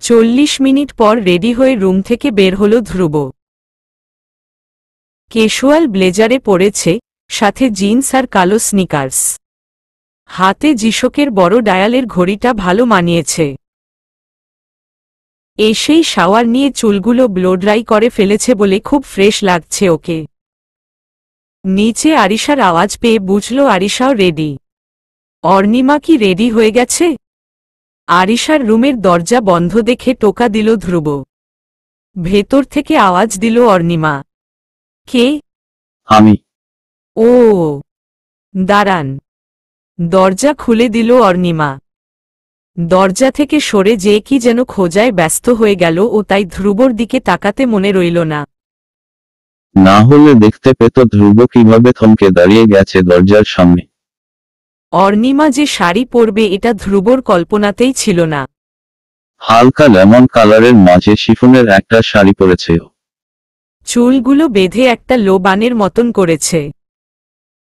40 মিনিট পর রেডি হয়ে রুম থেকে বের হল ধ্রুব। ক্যাশুয়াল ব্লেজারে পরেছে, সাথে জিন্স আর কালো স্নিকার্স। হাতে জিশোকের বড় ডায়ালের ঘড়িটা ভালো মানিয়েছে। এসেই শাওয়ার নিয়ে চুলগুলো ব্লো ড্রাই করে ফেলেছে বলে খুব ফ্রেশ লাগছে ওকে। নিচে আরিশার আওয়াজ পেয়ে বুঝল আরিশাও রেডি। অর্ণিমা কি রেডি হয়ে গেছে? আরিশার রুমের দরজা বন্ধ দেখে টোকা দিল ধ্রুব। ভেতর থেকে আওয়াজ দিল অর্ণিমা। কে? আমি। ও, দাঁড়ান। দরজা খুলে দিল অর্ণিমা। দরজা থেকে সরে যে কি যেন খোঁজায় ব্যস্ত হয়ে গেল ও তাই ধ্রুবর দিকে তাকাতে মনে রইল না। না হলে দেখতে পেত ধ্রুব কিভাবে থমকে দাঁড়িয়ে গেছে দরজার সামনে। অর্ণিমা যে শাড়ি পরবে এটা ধ্রুবর কল্পনাতেই ছিল না। হালকা লেমন কালারের মাঝে শিফনের একটা শাড়ি পরেছে ও। চুলগুলো বেঁধে একটা লোবানের মতন করেছে।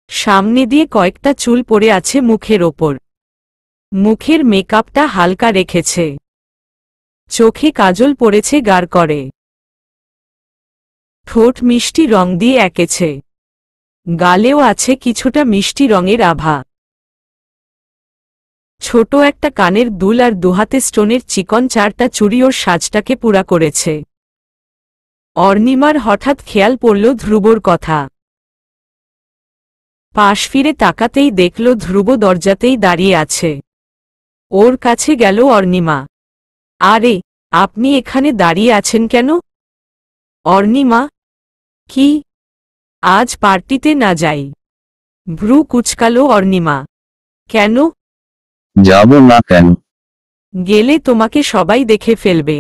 সামনে দিয়ে কয়েকটা চুল পড়ে আছে মুখের ওপর। মুখের মেকআপটা হালকা রেখেছে। চোখে কাজল পড়েছে গাঢ় করে। ঠোঁট মিষ্টি রং দিয়ে এঁকেছে। গালেও আছে কিছুটা মিষ্টি রঙের আভা। ছোট একটা কানের দুল আর দুহাতে স্টোনের চিকন চারটা চুড়ি ওর সাজটাকে পুরা করেছে। অর্ণিমার হঠাৎ খেয়াল পড়ল ধ্রুবর কথা। পাশ ফিরে তাকাতেই দেখল ধ্রুব দরজাতেই দাঁড়িয়ে আছে। ওর কাছে গেল অর্ণিমা। আরে, আপনি এখানে দাঁড়িয়ে আছেন কেন? অর্ণিমা, কি আজ পার্টিতে না যাই? ভ্রু কুচকালো অর্ণিমা। কেন? যাব না কেন? গেলে তোমাকে সবাই দেখে ফেলবে।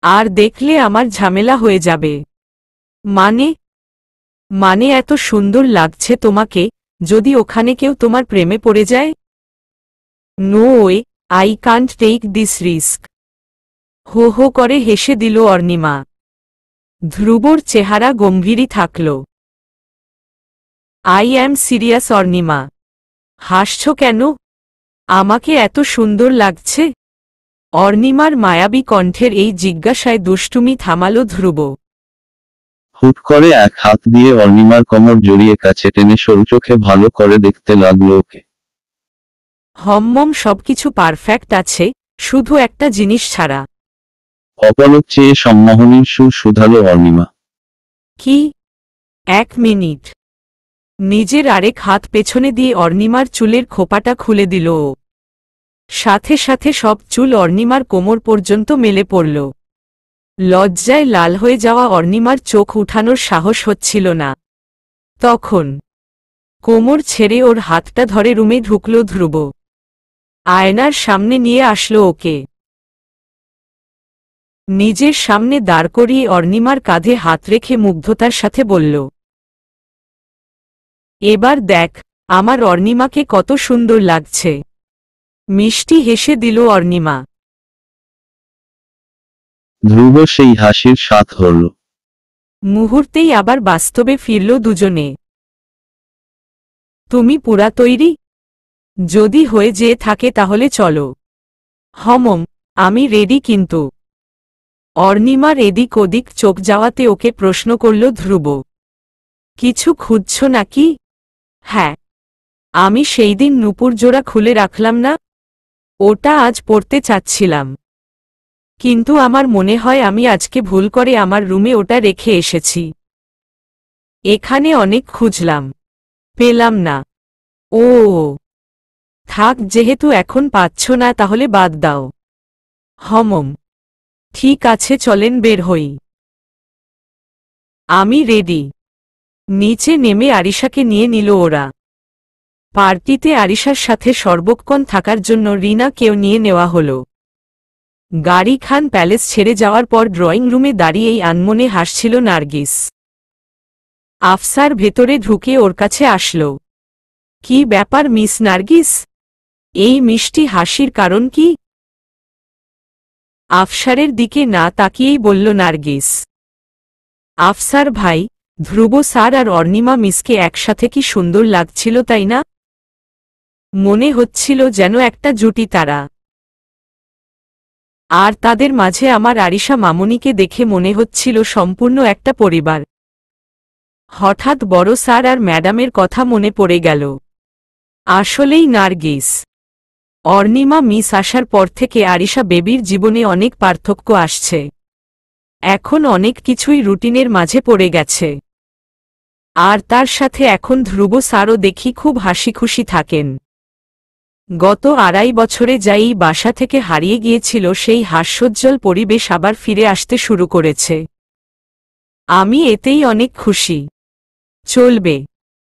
আর দেখলে আমার ঝামেলা হয়ে যাবে। মানে? মানে এত সুন্দর লাগছে তোমাকে, যদি ওখানে কেউ তোমার প্রেমে পড়ে যায়? No way, I can't take this risk. হো হো করে হেসে দিল অর্ণিমা। ধ্রুবর চেহারা গম্ভীরই থাকল। I am serious অর্ণিমা। হাসছ কেন? আমাকে এত সুন্দর লাগছে? অর্ণিমার মায়াবী কণ্ঠের এই জিজ্ঞাসায় দুষ্টুমি থামাল ধ্রুব। হুট করে এক হাত দিয়ে অর্ণিমার কোমর জড়িয়ে কাছে টেনে সরু চোখে ভালো করে দেখতে লাগলো ওকে। হম্মম, সবকিছু পারফেক্ট আছে, শুধু একটা জিনিস ছাড়া। অপলক চেয়ে সম্মোহনীর সুর শুধালো অর্ণিমা। কি? এক মিনিট। নিজের আরেক হাত পেছনে দিয়ে অর্ণিমার চুলের খোপাটা খুলে দিল ও। সাথে সাথে সব চুল অর্ণিমার কোমর পর্যন্ত মেলে পড়ল। লজ্জায় লাল হয়ে যাওয়া অর্ণিমার চোখ উঠানোর সাহস হচ্ছিল না। তখন কোমর ছেড়ে ওর হাতটা ধরে রুমে ঢুকল ধ্রুব। আয়নার সামনে নিয়ে আসলো ওকে। নিজের সামনে দাঁড় করিয়ে অর্ণিমার কাঁধে হাত রেখে মুগ্ধতার সাথে বলল, এবার দেখ আমার অর্ণিমাকে কত সুন্দর লাগছে। মিষ্টি হেসে দিল অর্ণিমা। ধ্রুব সেই হাসির স্বাদ হল। মুহূর্তেই আবার বাস্তবে ফিরল দুজনে। তুমি পুরা তৈরি? যদি হয়ে যেয়ে থাকে তাহলে চলো। হমম, আমি রেডি কিন্তু। অর্ণিমার এদিক ওদিক চোখ যাওয়াতে ওকে প্রশ্ন করল ধ্রুব, কিছু খুঁজছ নাকি? হ্যাঁ, আমি সেই দিন নুপুর জোড়া খুলে রাখলাম না, ওটা আজ পড়তে চাচ্ছিলাম। কিন্তু আমার মনে হয় আমি আজকে ভুল করে আমার রুমে ওটা রেখে এসেছি। এখানে অনেক খুঁজলাম, পেলাম না। ও থাক, যেহেতু এখন পাচ্ছ না তাহলে বাদ দাও। হমম, ঠিক আছে, চলেন বের হই। আমি রেডি। নিচে নেমে আরিশাকে নিয়ে নিল ওরা। পার্টিতে আরিশার সাথে সর্বক্ষণ থাকার জন্য রিনাকেও নিয়ে নেওয়া হলো। গাড়ি খান প্যালেস ছেড়ে যাওয়ার পর ড্রয়িং রুমে দাঁড়িয়েই আনমনে হাসছিল নার্গিস। আফসার ভেতরে ঢুকে ওর কাছে আসল। কি ব্যাপার মিস নার্গিস, এই মিষ্টি হাসির কারণ কি? আফসারের দিকে না তাকিয়েই বলল নার্গিস, আফসার ভাই, ধ্রুব স্যার আর অর্ণিমা মিসকে একসাথে কি সুন্দর লাগছিল তাই না? মনে হচ্ছিল যেন একটা জুটি তারা। আর তাদের মাঝে আমার আরিশা মামুনিকে দেখে মনে হচ্ছিল সম্পূর্ণ একটা পরিবার। হঠাৎ বড় স্যার আর ম্যাডামের কথা মনে পড়ে গেল। আসলেই নার্গিস, অর্ণিমা মিস আসার পর থেকে আরিশা বেবির জীবনে অনেক পার্থক্য আসছে। এখন অনেক কিছুই রুটিনের মাঝে পড়ে গেছে। আর তার সাথে এখন ধ্রুব স্যারও দেখি খুব হাসিখুশি থাকেন। গত 2.5 বছরে যা এই বাসা থেকে হারিয়ে গিয়েছিল সেই হাস্যোজ্জ্বল পরিবেশ আবার ফিরে আসতে শুরু করেছে। আমি এতেই অনেক খুশি। চলবে।